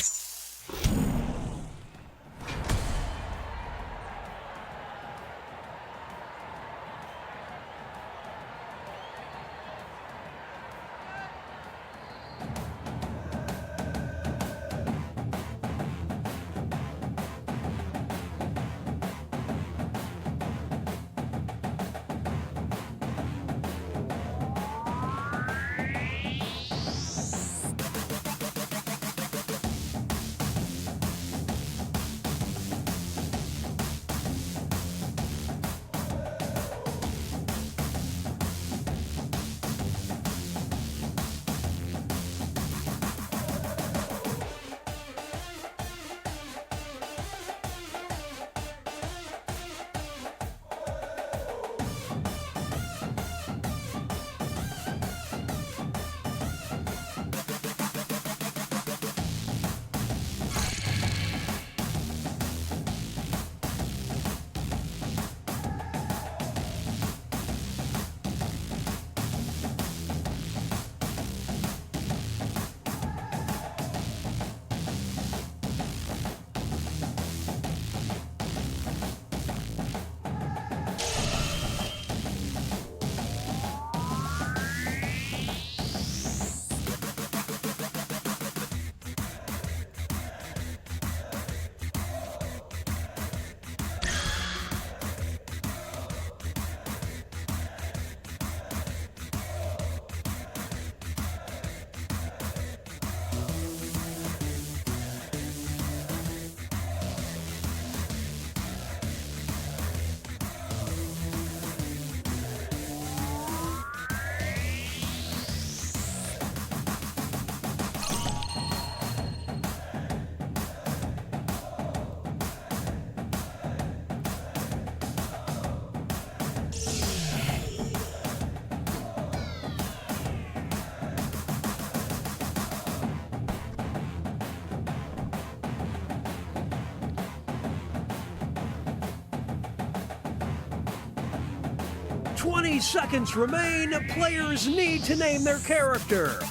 20 seconds remain. Players need to name their character.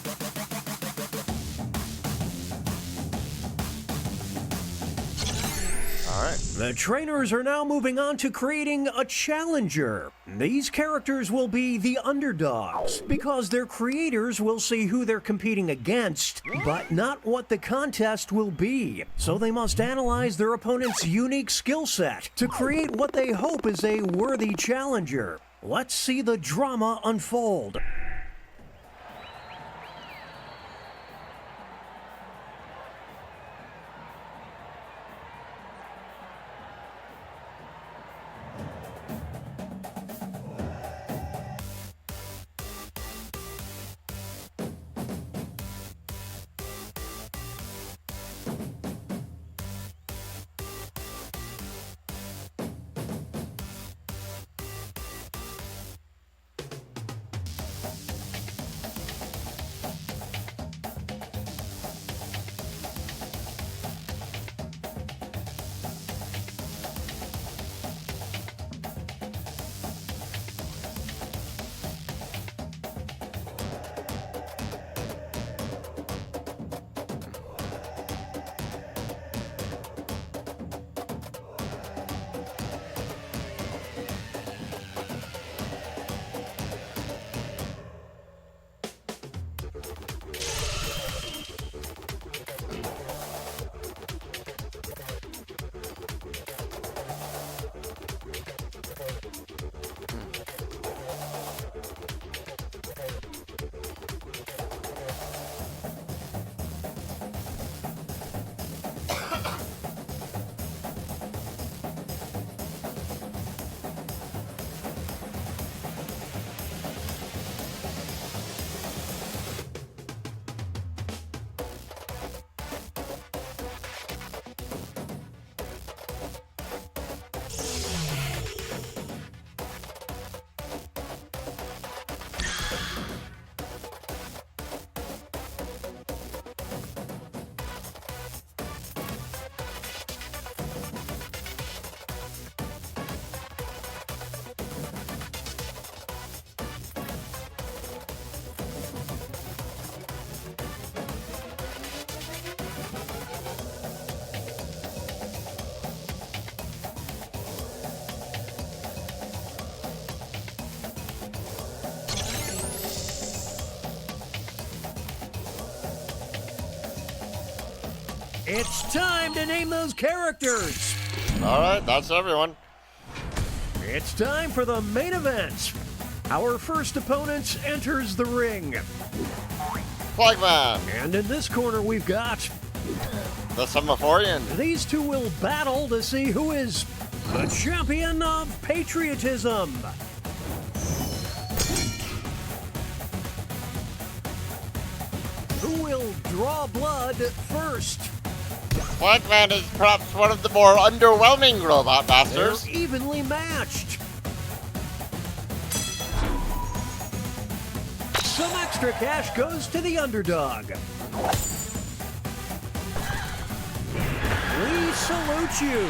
Alright. The trainers are now moving on to creating a challenger. These characters will be the underdogs because their creators will see who they're competing against, but not what the contest will be. So they must analyze their opponent's unique skill set to create what they hope is a worthy challenger. Let's see the drama unfold. It's time to name those characters. Alright, that's everyone. It's time for the main event. Our first opponent enters the ring. Flagman, And in this corner, we've got... the Semaphorian. These two will battle to see who is the champion of patriotism. Who will draw blood first? Flagman is perhaps one of the more underwhelming robot masters. They're evenly matched. Some extra cash goes to the underdog. We salute you.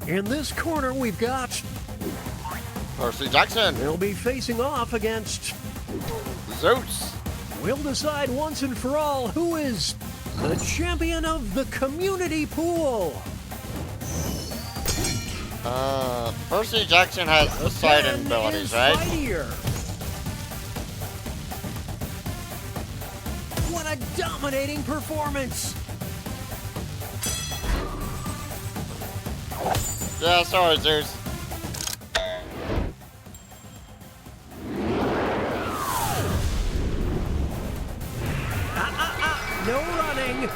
In this corner, we've got... Percy Jackson. They'll be facing off against... Zeus. We'll decide once and for all who is the champion of the community pool. Percy Jackson has Poseidon Pen abilities, is right? mightier. What a dominating performance. Yeah, sorry, Zeus. No running.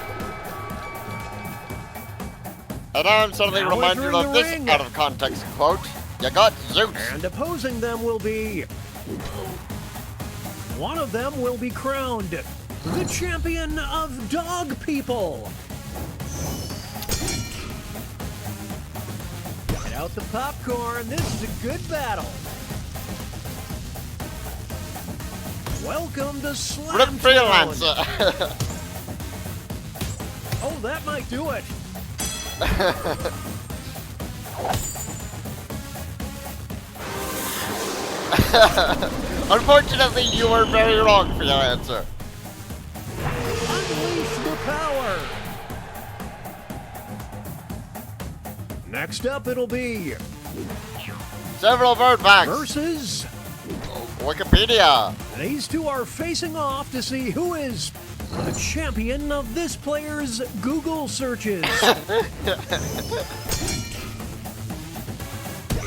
And I'm suddenly Now reminded entering of the this ring. out of context quote. You got Zeus. And opposing them will be... One of them will be crowned the champion of dog people. Get out the popcorn. This is a good battle. Welcome to Slam Rip Town. Freelancer. Oh, that might do it. Unfortunately, you were very wrong for your answer. Unleash the power. Next up, it'll be Several bird facts. versus. Wikipedia. These two are facing off to see who is the champion of this player's Google searches.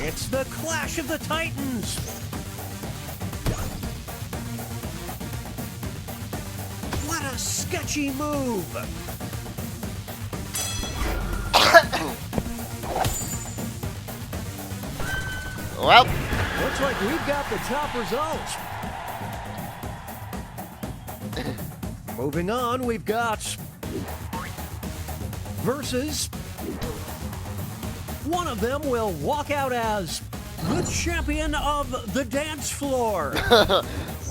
It's the Clash of the Titans. What a sketchy move. Well, Looks like we've got the top results. Moving on, we've got versus. One of them will walk out as the champion of the dance floor.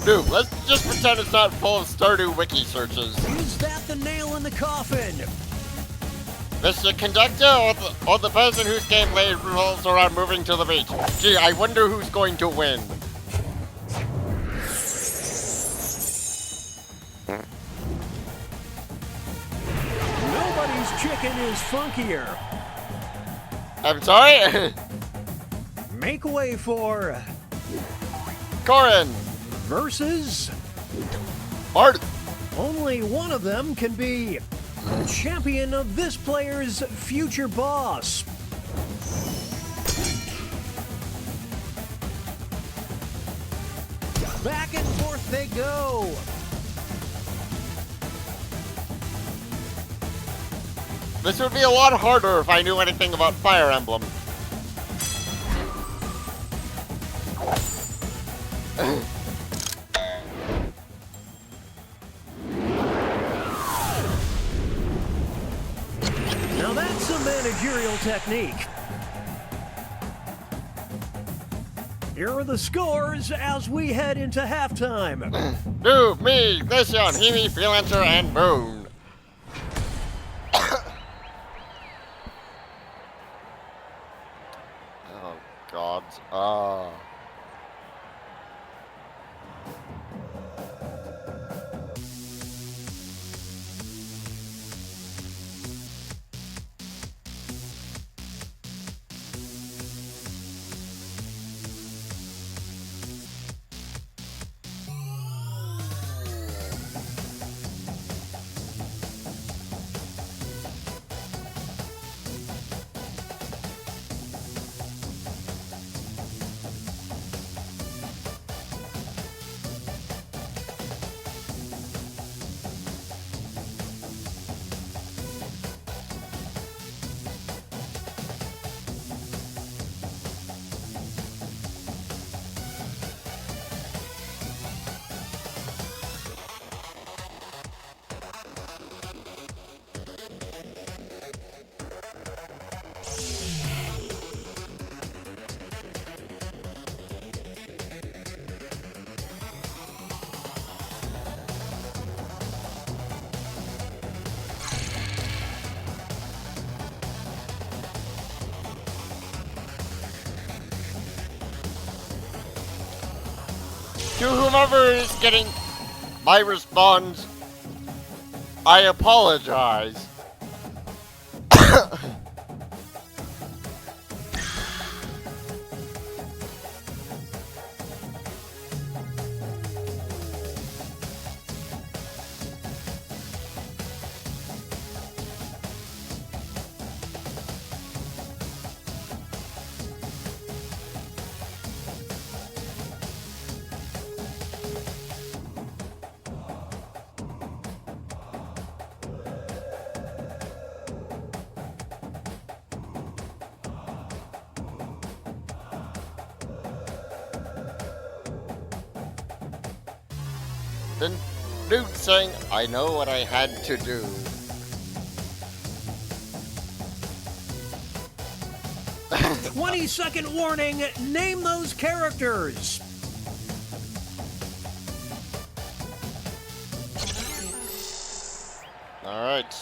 dude, let's just pretend it's not full of Stardew wiki searches. Is that the nail in the coffin? Mr. Conductor or the person whose game revolves around moving to the beach? Gee, I wonder who's going to win. Nobody's chicken is funkier. I'm sorry? Make way for Corin. versus. Bart. Only one of them can be the champion of this player's future boss. Back and forth they go. This would be a lot harder if I knew anything about Fire Emblem. Now that's a managerial technique. Here are the scores as we head into halftime. Do, me, Glaceon, Hemi, Freelancer, and Boone. Oh, God. To whomever is getting my response, I apologize. Then dude saying, I know what I had to do. "20-second warning, name those characters." All right.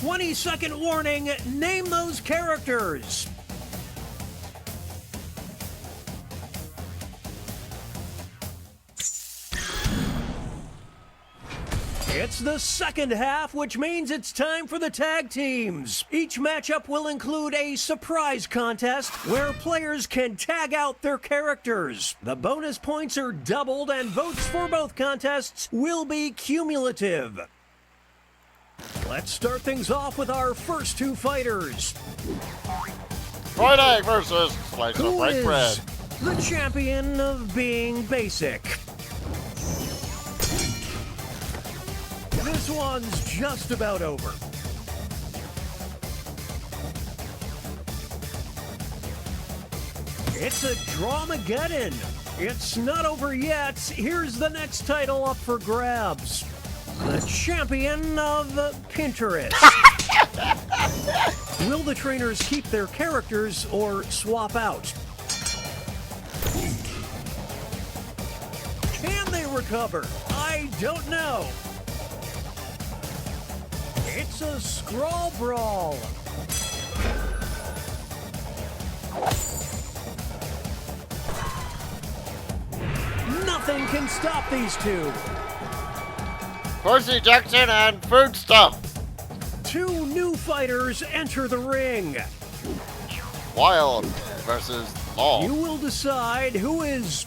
20-second warning. Name those characters. It's the second half, which means it's time for the tag teams. Each matchup will include a surprise contest where players can tag out their characters. The bonus points are doubled and votes for both contests will be cumulative. Let's start things off with our first two fighters. Fried egg versus slice of Who white is bread. the champion of being basic? This one's just about over. It's a Dramageddon. It's not over yet. Here's the next title up for grabs. The champion of Pinterest. Will the trainers keep their characters or swap out? Can they recover? I don't know. It's a scroll brawl. Nothing can stop these two. Percy Jackson and food stuff. Two new fighters enter the ring. Wild versus Law. You will decide who is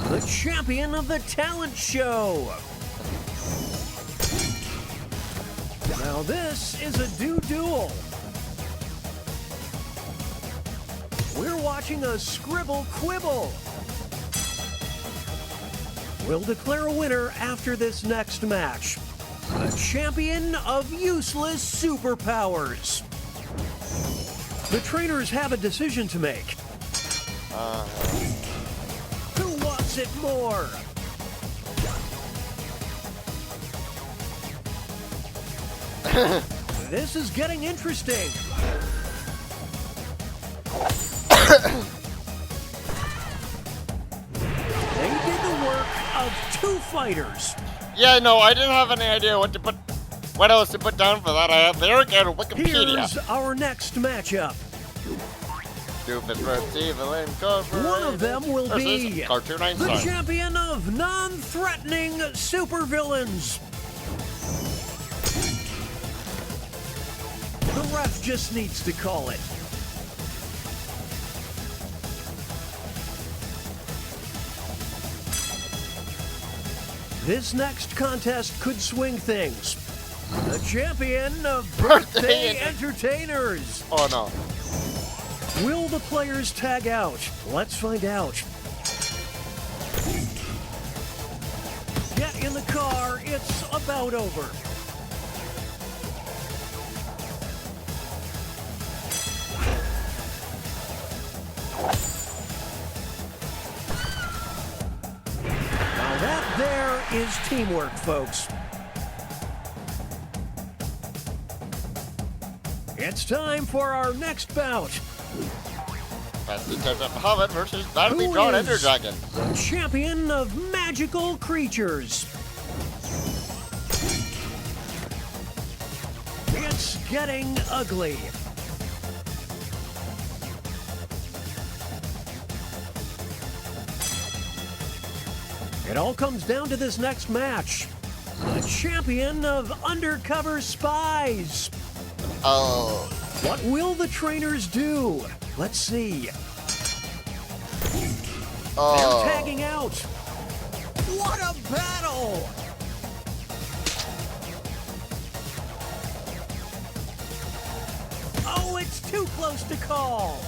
the champion of the talent show. Now this is a duel. We're watching a scribble quibble. We'll declare a winner after this next match. The champion of useless superpowers. The trainers have a decision to make. Who wants it more? This is getting interesting. They did the work of two fighters. Yeah, no, I didn't have any idea what else to put down for that. I have Eric and Wikipedia. Here's our next matchup. Stupid Red Evil Incorporated. One of them will versus be Cartoon the Einstein. champion of non-threatening supervillains. The ref just needs to call it. This next contest could swing things. The champion of birthday entertainers. Oh no. Will the players tag out? Let's find out. Get in the car, it's about over. Now that there is teamwork, folks. It's time for our next bout. That's because of Hobbit versus Battery Who Drawn is Ender Dragon. the champion of magical creatures? It's getting ugly. It all comes down to this next match. The champion of undercover spies. Oh. What will the trainers do? Let's see. Oh. They're tagging out. What a battle! Oh, it's too close to call.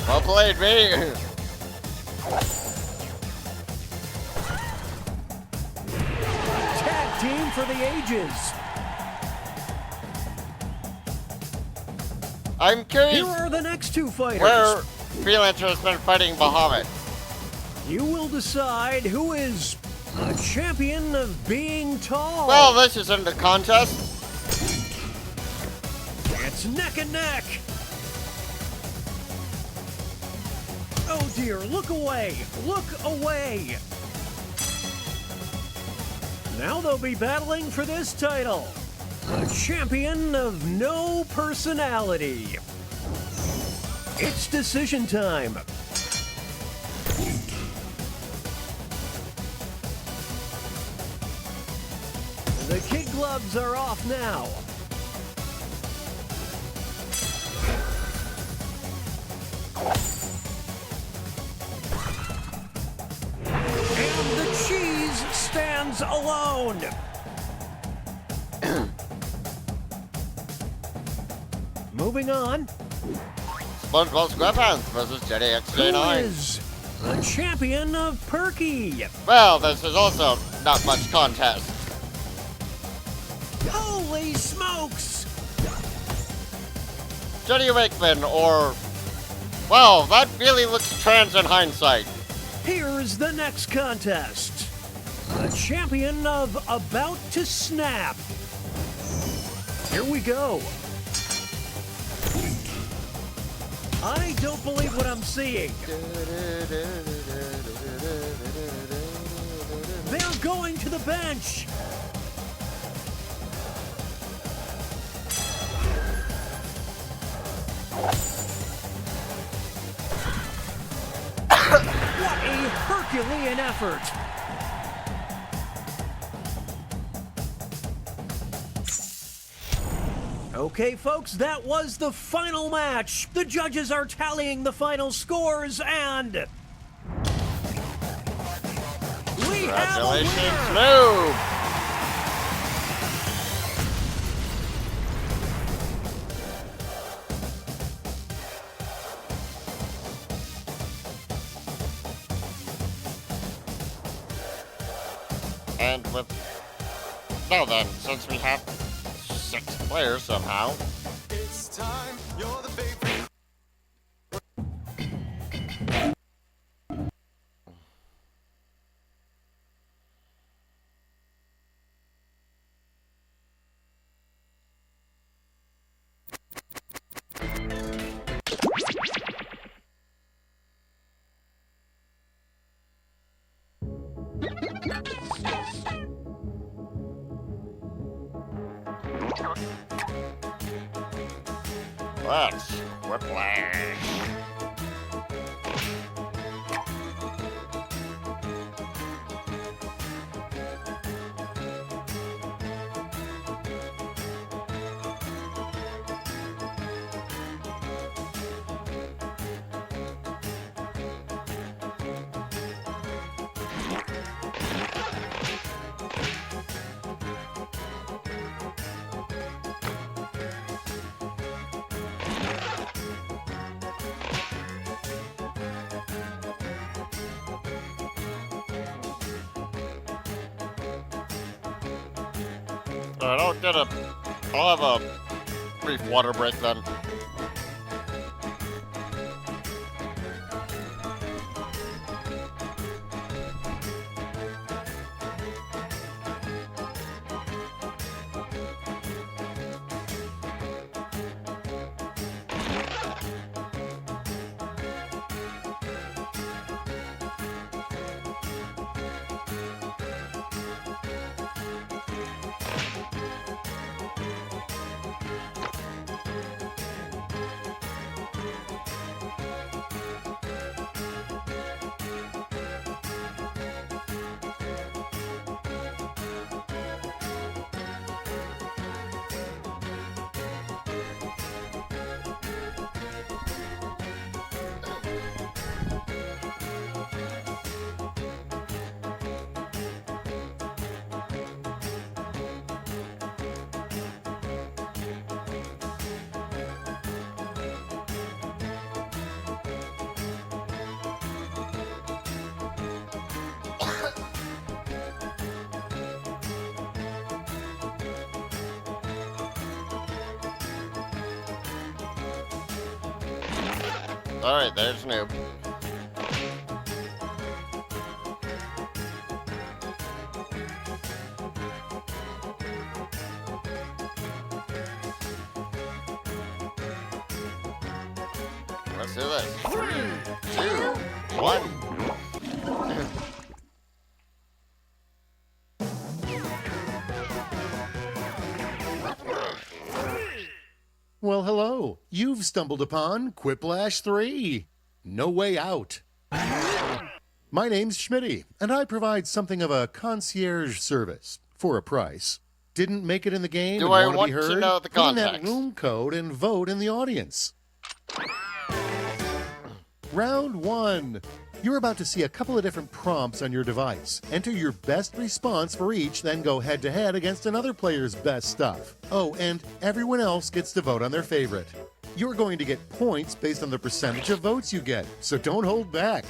Well played, me. Tag team for the ages. I'm curious Here are the next two fighters. where Freelancer has been fighting Bahamut. You will decide who is the champion of being tall. Well, this isn't a contest. It's neck and neck. Oh dear, look away. Look away. Now they'll be battling for this title. The champion of no personality. It's decision time. The kid gloves are off now. And the cheese stands alone. Moving on. SpongeBob SquarePants versus Jenny Who XJ9. is the champion of Perky? Well, this is also not much contest. Holy smokes! Jenny Wakeman, or... Well, that really looks trans in hindsight. Here's the next contest. The champion of About to Snap. Here we go. I don't believe what I'm seeing. They're going to the bench. What a Herculean effort. Okay, folks, that was the final match. The judges are tallying the final scores, and we have a Congratulations, winner. Noob! And with... Now then, since we have 6 players somehow... It's time, you're the favorite. Let's whiplash. Alright, I'll have a brief water break then. Alright, there's Noob. Let's do this. 3, 2, 1. Well, hello. You've stumbled upon Quiplash 3. No Way Out. My name's Schmitty, and I provide something of a concierge service for a price. Didn't make it in the game Do and I want to want be to heard? know the Put in that context? room code and vote in the audience. Round 1. You're about to see a couple of different prompts on your device. Enter your best response for each, then go head-to-head against another player's best stuff. Oh, and everyone else gets to vote on their favorite. You're going to get points based on the percentage of votes you get, so don't hold back.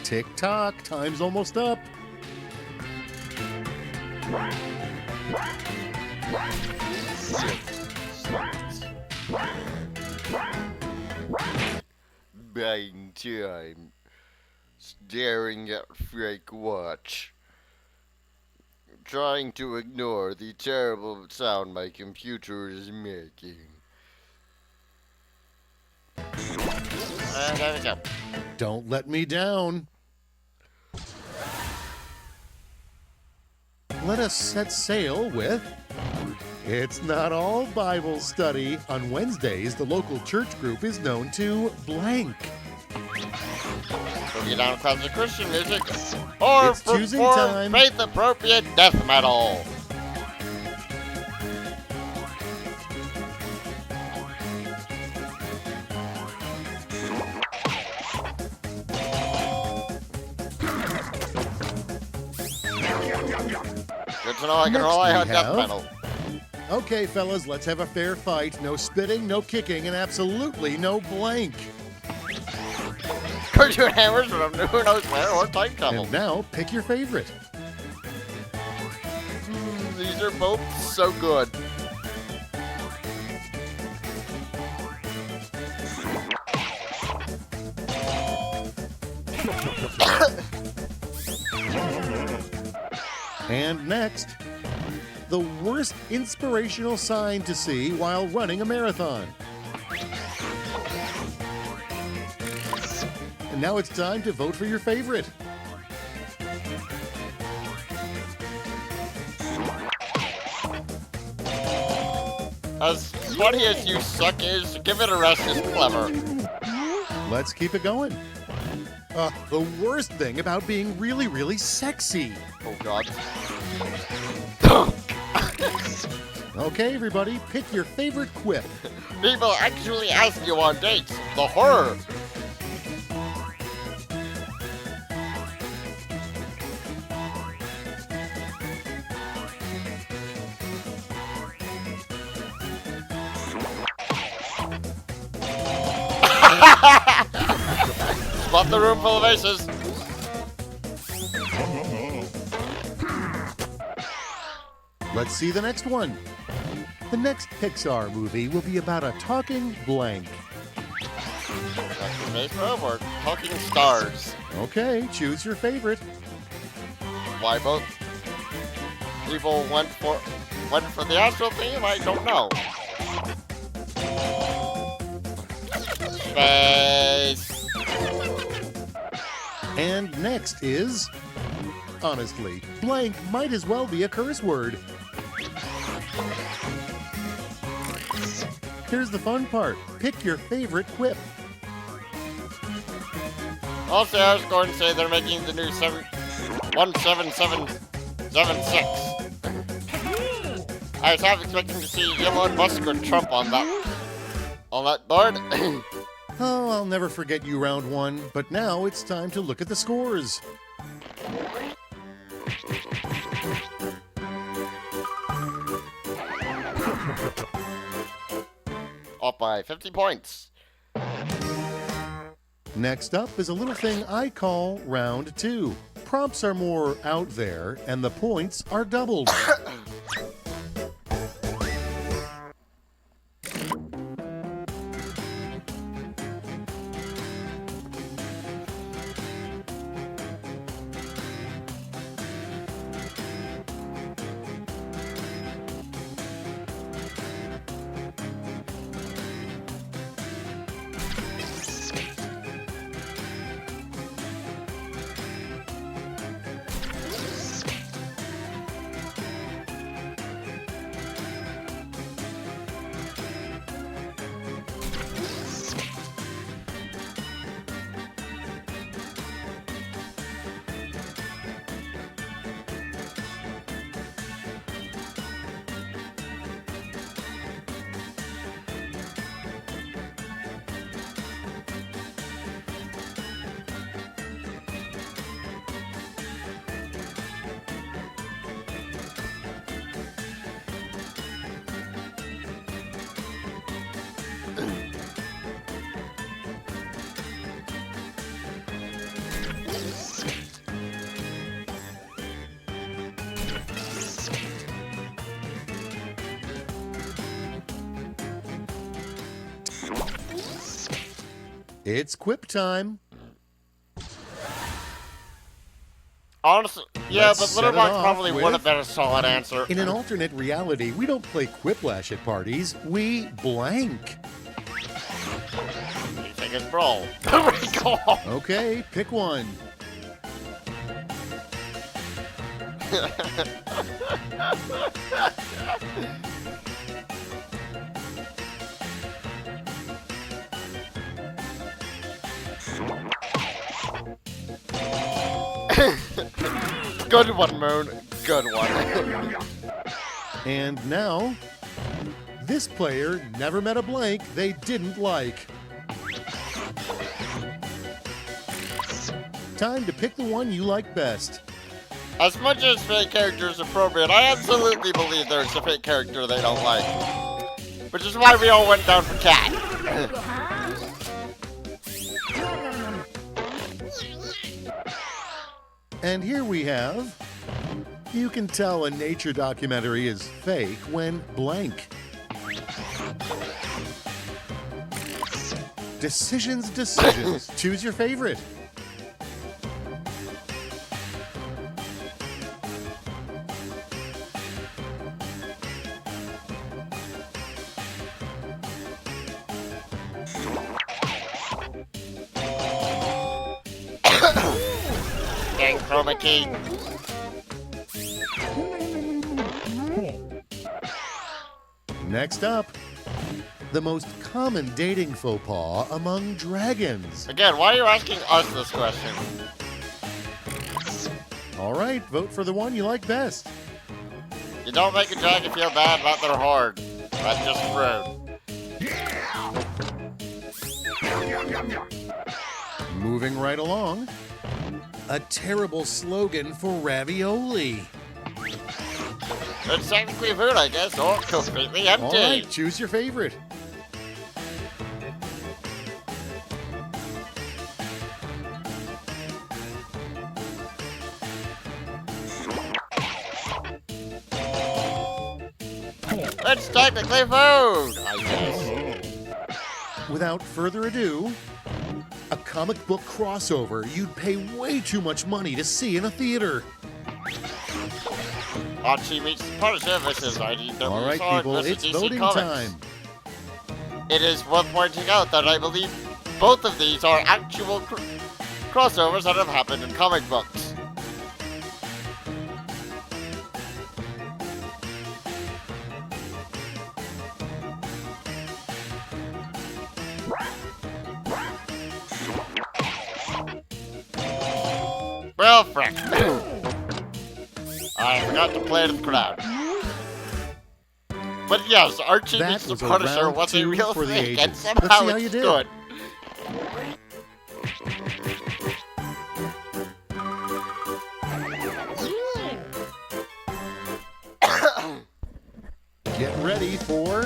Tick-tock, time's almost up. Bang time. Staring at fake watch. Trying to ignore the terrible sound my computer is making. There we go. Don't let me down. Let us set sail with It's Not All Bible Study. On Wednesdays, the local church group is known to blank. Boogie down classic Christian music, or It's choosing perform time. faith-appropriate death metal. Good to know I can Next rely we on death have- metal. Okay, fellas, let's have a fair fight. No spitting, no kicking, and absolutely no blank. Cartoon hammers from who knows where or time travel. And now, pick your favorite. These are both so good. And next, the worst inspirational sign to see while running a marathon. And now it's time to vote for your favorite. As funny as you suck is, give it a rest is clever. Let's keep it going. The worst thing about being really, really sexy. Oh god. Okay, everybody, pick your favorite quip. People actually ask you on dates. The horror. Spot the room full of aces. Let's see the next one. The next Pixar movie will be about a talking blank. Or talking stars. Okay, choose your favorite. Why both people went for the astral theme? I don't know. Space. And next is Honestly, blank might as well be a curse word. Here's the fun part. Pick your favorite quip. Also, I was going to say they're making the new 17776. I was half expecting to see Elon Musk or Trump on that board. Oh, I'll never forget you round one, but now it's time to look at the scores. Off by 50 points. Next up is a little thing I call round two. Prompts are more out there, and the points are doubled. It's quip time. Honestly, yeah, Let's but set Little it Rock off probably would have with- been a solid answer. In an alternate reality, we don't play quiplash at parties, we blank. You think it's brawl? Oh my god! Okay, pick one. Good one, Moon. Good one. And now, this player never met a blank they didn't like. Time to pick the one you like best. As much as fake character is appropriate, I absolutely believe there's a fake character they don't like. Which is why we all went down for Cat. And here we have, you can tell a nature documentary is fake when blank. Decisions, decisions. Choose your favorite. Dang chroma key. Next up, the most common dating faux pas among dragons. Again, why are you asking us this question? All right, vote for the one you like best. You don't make a dragon feel bad about their horde. That's just rude. Moving right along, a terrible slogan for ravioli. It's technically food, I guess, or completely empty. All right, choose your favorite. It's technically food, I guess. Without further ado, a comic book crossover you'd pay way too much money to see in a theater. Archie meets Punisher versus IDW All right, Sword people, versus it's DC voting Comics. time. It is worth pointing out that I believe both of these are actual crossovers that have happened in comic books. Well, frick. I forgot to play to the crowd. But yes, Archie That meets the was a Punisher round was a 2 real for the thing, and ages. somehow Let's see how it's you did. good. Get ready for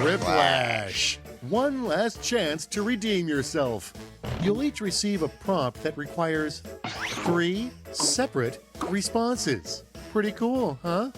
Whiplash. One last chance to redeem yourself. You'll each receive a prompt that requires 3 separate responses. Pretty cool, huh?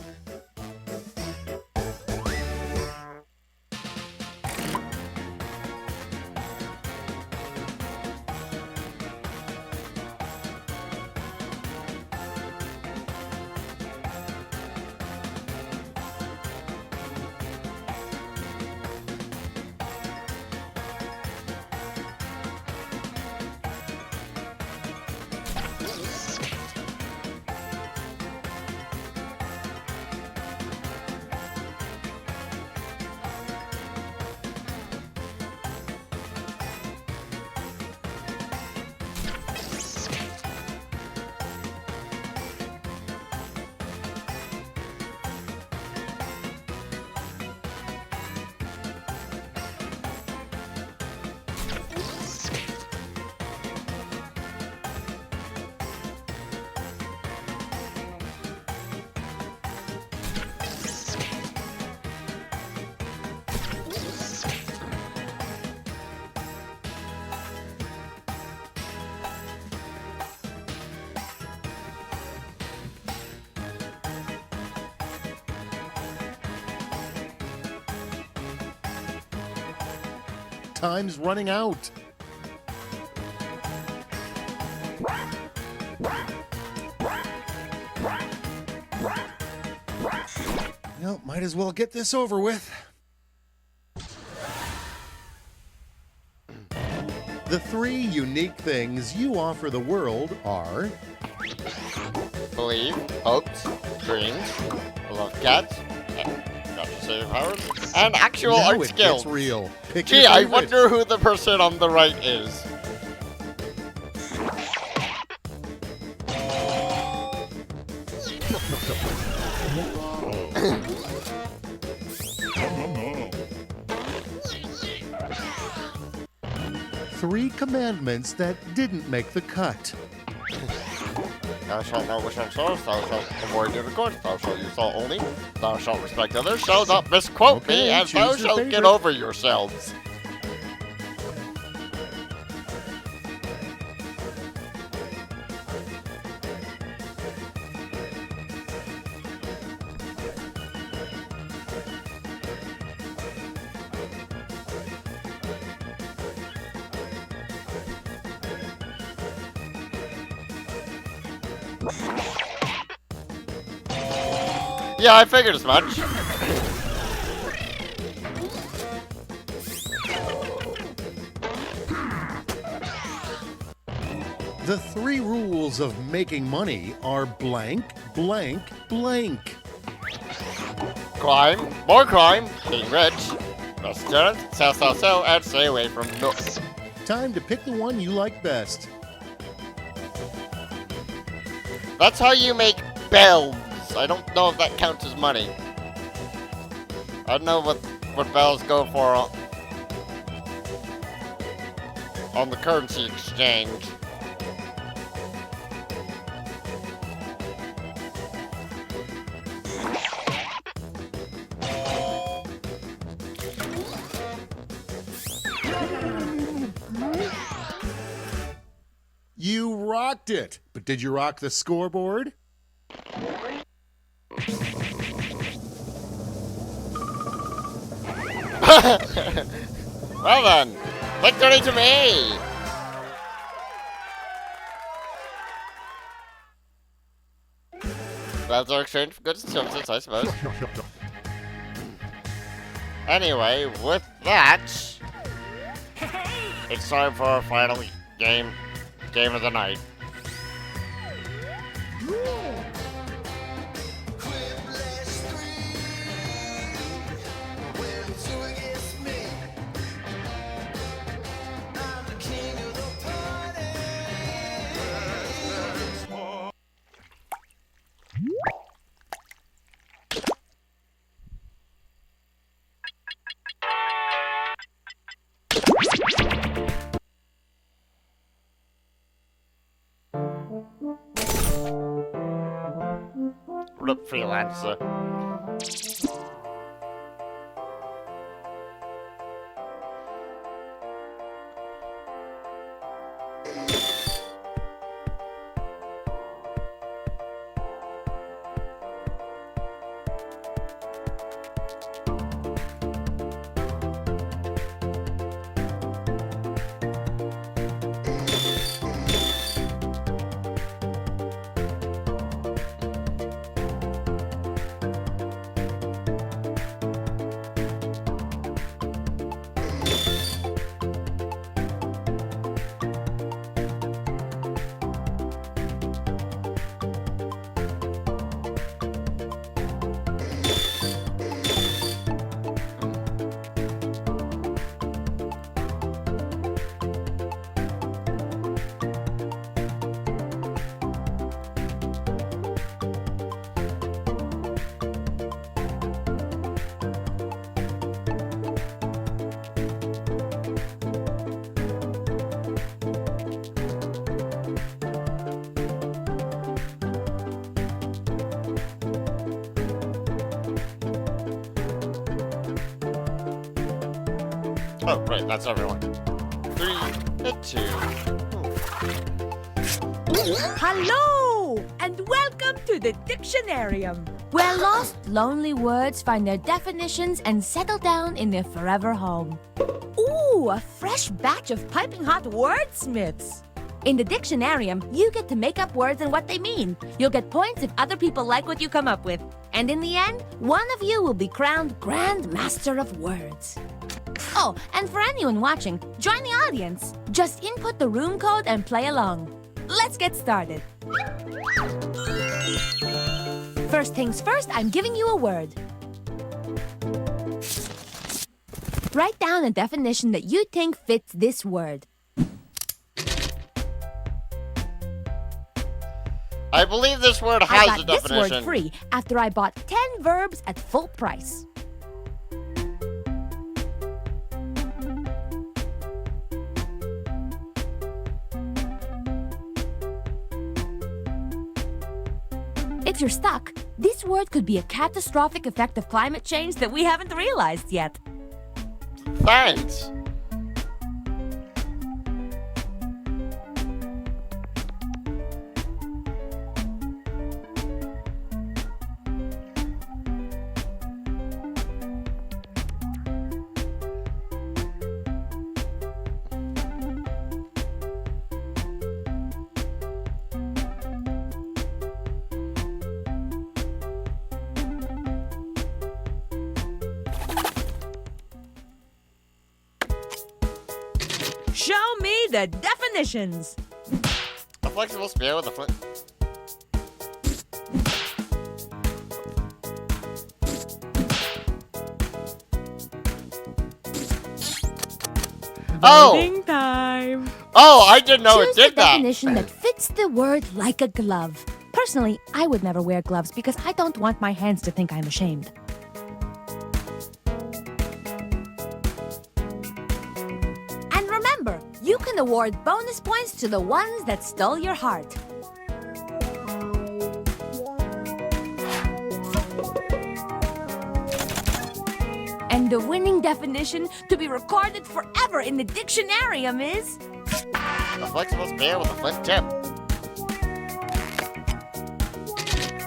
Time's running out. Well, might as well get this over with. The 3 unique things you offer the world are Believe, hopes, dreams, love cats, got to save powers, and actual now art it skills. gets real. Pick Gee, your I favorite. wonder who the person on the right is. Three commandments that didn't make the cut. Thou shalt not wish on souls, thou shalt avoid intercourse, thou shalt use salt only, thou shalt respect others, shall not misquote me, Okay, and choose thou your shalt get favorite. over yourselves. Yeah, I figured as much. The 3 rules of making money are blank, blank, blank. Crime, more crime, being rich, best tenants, sell, and stay away from nooks. Time to pick the one you like best. That's how you make bells. I don't know if that counts as money. I don't know what bells go for on the currency exchange. You rocked it! But did you rock the scoreboard? Well then, victory to me! Bells are exchanged for goods and services, I suppose. Anyway, with that, it's time for our final game of the night. freelancer. Oh, right, that's everyone. 3 and 2. Hello, and welcome to the Dictionarium, where lost, lonely words find their definitions and settle down in their forever home. Ooh, a fresh batch of piping hot wordsmiths. In the Dictionarium, you get to make up words and what they mean. You'll get points if other people like what you come up with. And in the end, one of you will be crowned Grand Master of Words. Oh, and for anyone watching, join the audience. Just input the room code and play along. Let's get started. First things first, I'm giving you a word. Write down a definition that you think fits this word. I believe this word I has got a this definition. word free after I bought 10 verbs at full price. If you're stuck, this word could be a catastrophic effect of climate change that we haven't realized yet. Thanks. Show me the definitions. A flexible spear with a flint. Voting time. Oh, I didn't know Choose it did the that. definition that fits the word like a glove. Personally, I would never wear gloves because I don't want my hands to think I'm ashamed. And remember, you can award bonus points to the ones that stole your heart. And the winning definition to be recorded forever in the Dictionarium is... A flexible spear with a flint tip.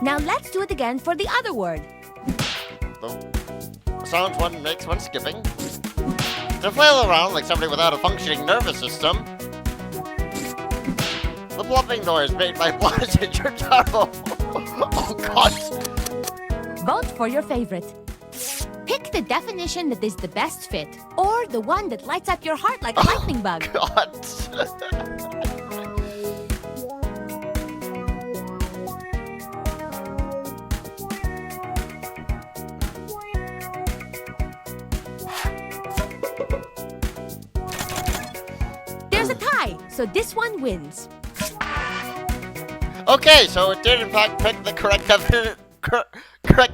Now let's do it again for the other word. The sounds one makes when skipping. To flail around like somebody without a functioning nervous system. The plopping noise made by flies in your tunnel. Oh god. Vote for your favorite. Pick the definition that is the best fit, or the one that lights up your heart like a lightning bug. God. There's a tie, so this one wins. Okay, so it did in fact pick the correct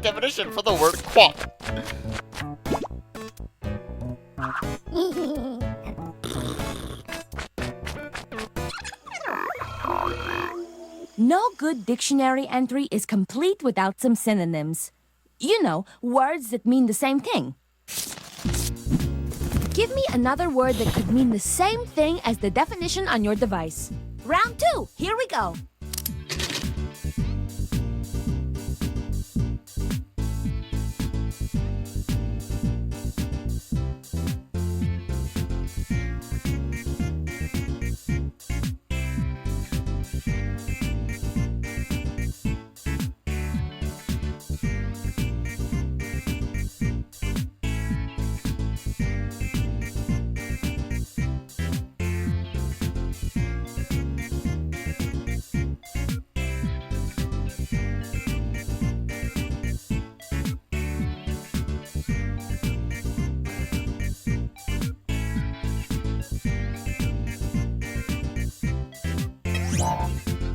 definition for the word quap. No good dictionary entry is complete without some synonyms. You know, words that mean the same thing. Give me another word that could mean the same thing as the definition on your device. Round 2, here we go.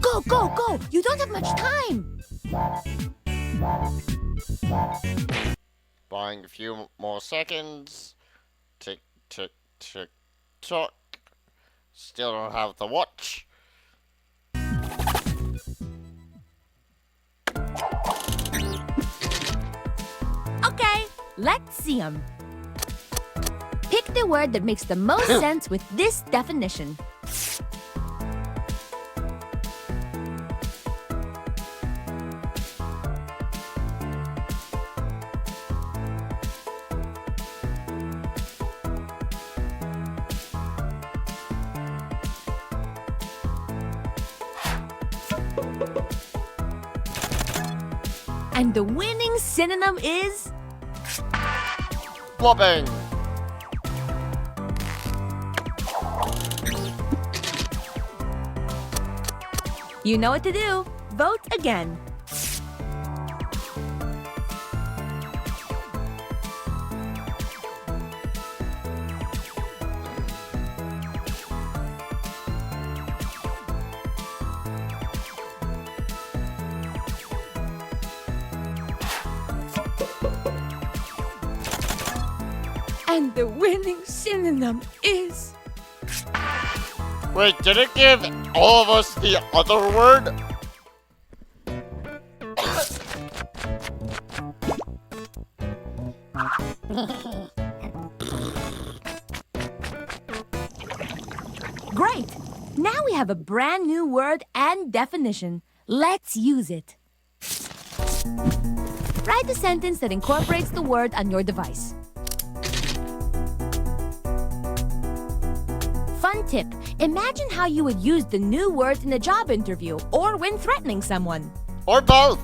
Go, go, go! You don't have much time! Buying a few more seconds. Tick, tick, tick, tock. Still don't have the watch. Okay, let's see 'em. Pick the word that makes the most sense with this definition. And the winning synonym is... Flopping. You know what to do. Vote again. And the winning synonym is... Wait, did it give all of us the other word? Great! Now we have a brand new word and definition. Let's use it. Write a sentence that incorporates the word on your device. Fun tip. Imagine how you would use the new word in a job interview or when threatening someone. Or both.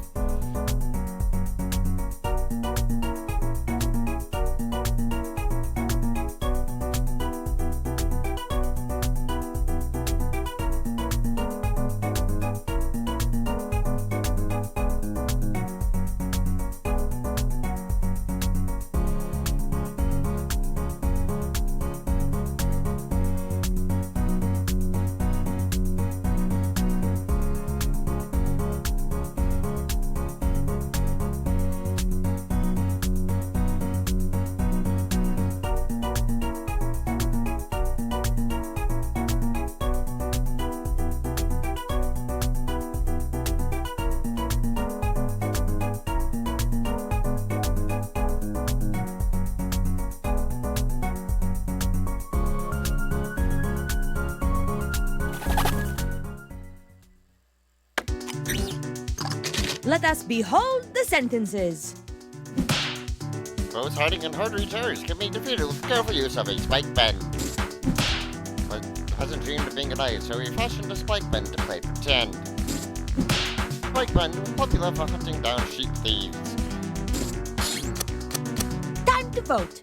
Let us behold the sentences. Both hiding and hard terrorists can be defeated with careful use of a spike pen. But hasn't dreamed of being a knight, so he fashioned a spike pen to play pretend. Spike pen was popular for hunting down sheep thieves. Time to vote.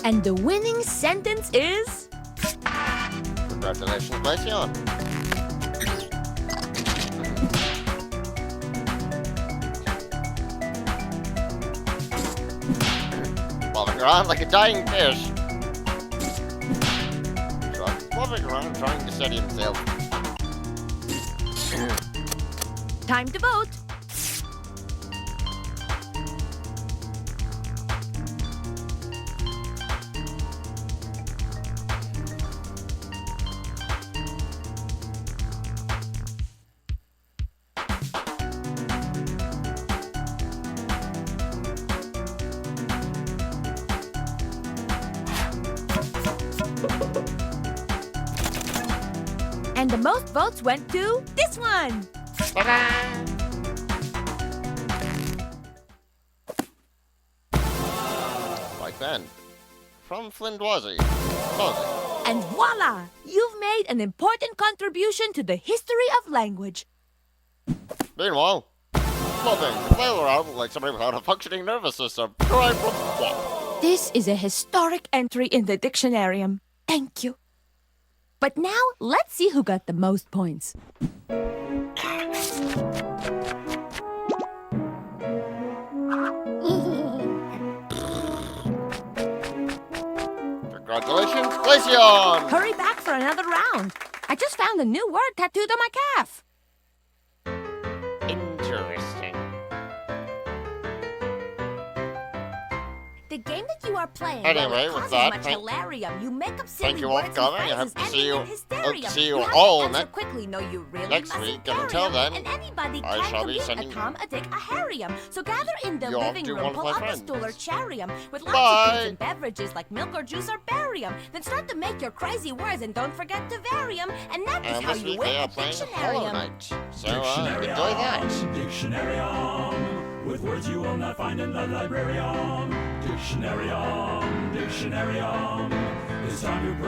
And the winning sentence is... Congratulations, Glaceon. Bobbing around like a dying fish. Bobbing around trying to steady himself. Time to vote. And the most votes went to this one. Like then, from Flindoise. And voila! You've made an important contribution to the history of language. Meanwhile, flopping the flail around like somebody without a functioning nervous system. Derived from what? This is a historic entry in the dictionarium. Thank you. But now, let's see who got the most points. Congratulations, Glaceon! Hurry back for another round. I just found a new word tattooed on my calf. Interesting. The game that you are playing Anyway, causes with that, much hilarium. You make up silly thank you all words for coming. and I hope phrases to see you, ending in hysterium. see you have all to answer next quickly. No, you really next mustn't week. And until carry 'em, then, and anybody I can shall be compete sending a Tom, a Dick, a Harryum. So gather in the you off living to room, one of pull my up a friends. stool or charium with lots Bye. of foods and beverages like milk or juice or barium. Then start to make your crazy words and don't forget to vary 'em. And that is and how this you week win they a are playing Hollow dictionarium. Knight. So enjoy that. Dictionarium, with words you will not find in the librarium. Dictionarium, dictionarium, it's time to Bye.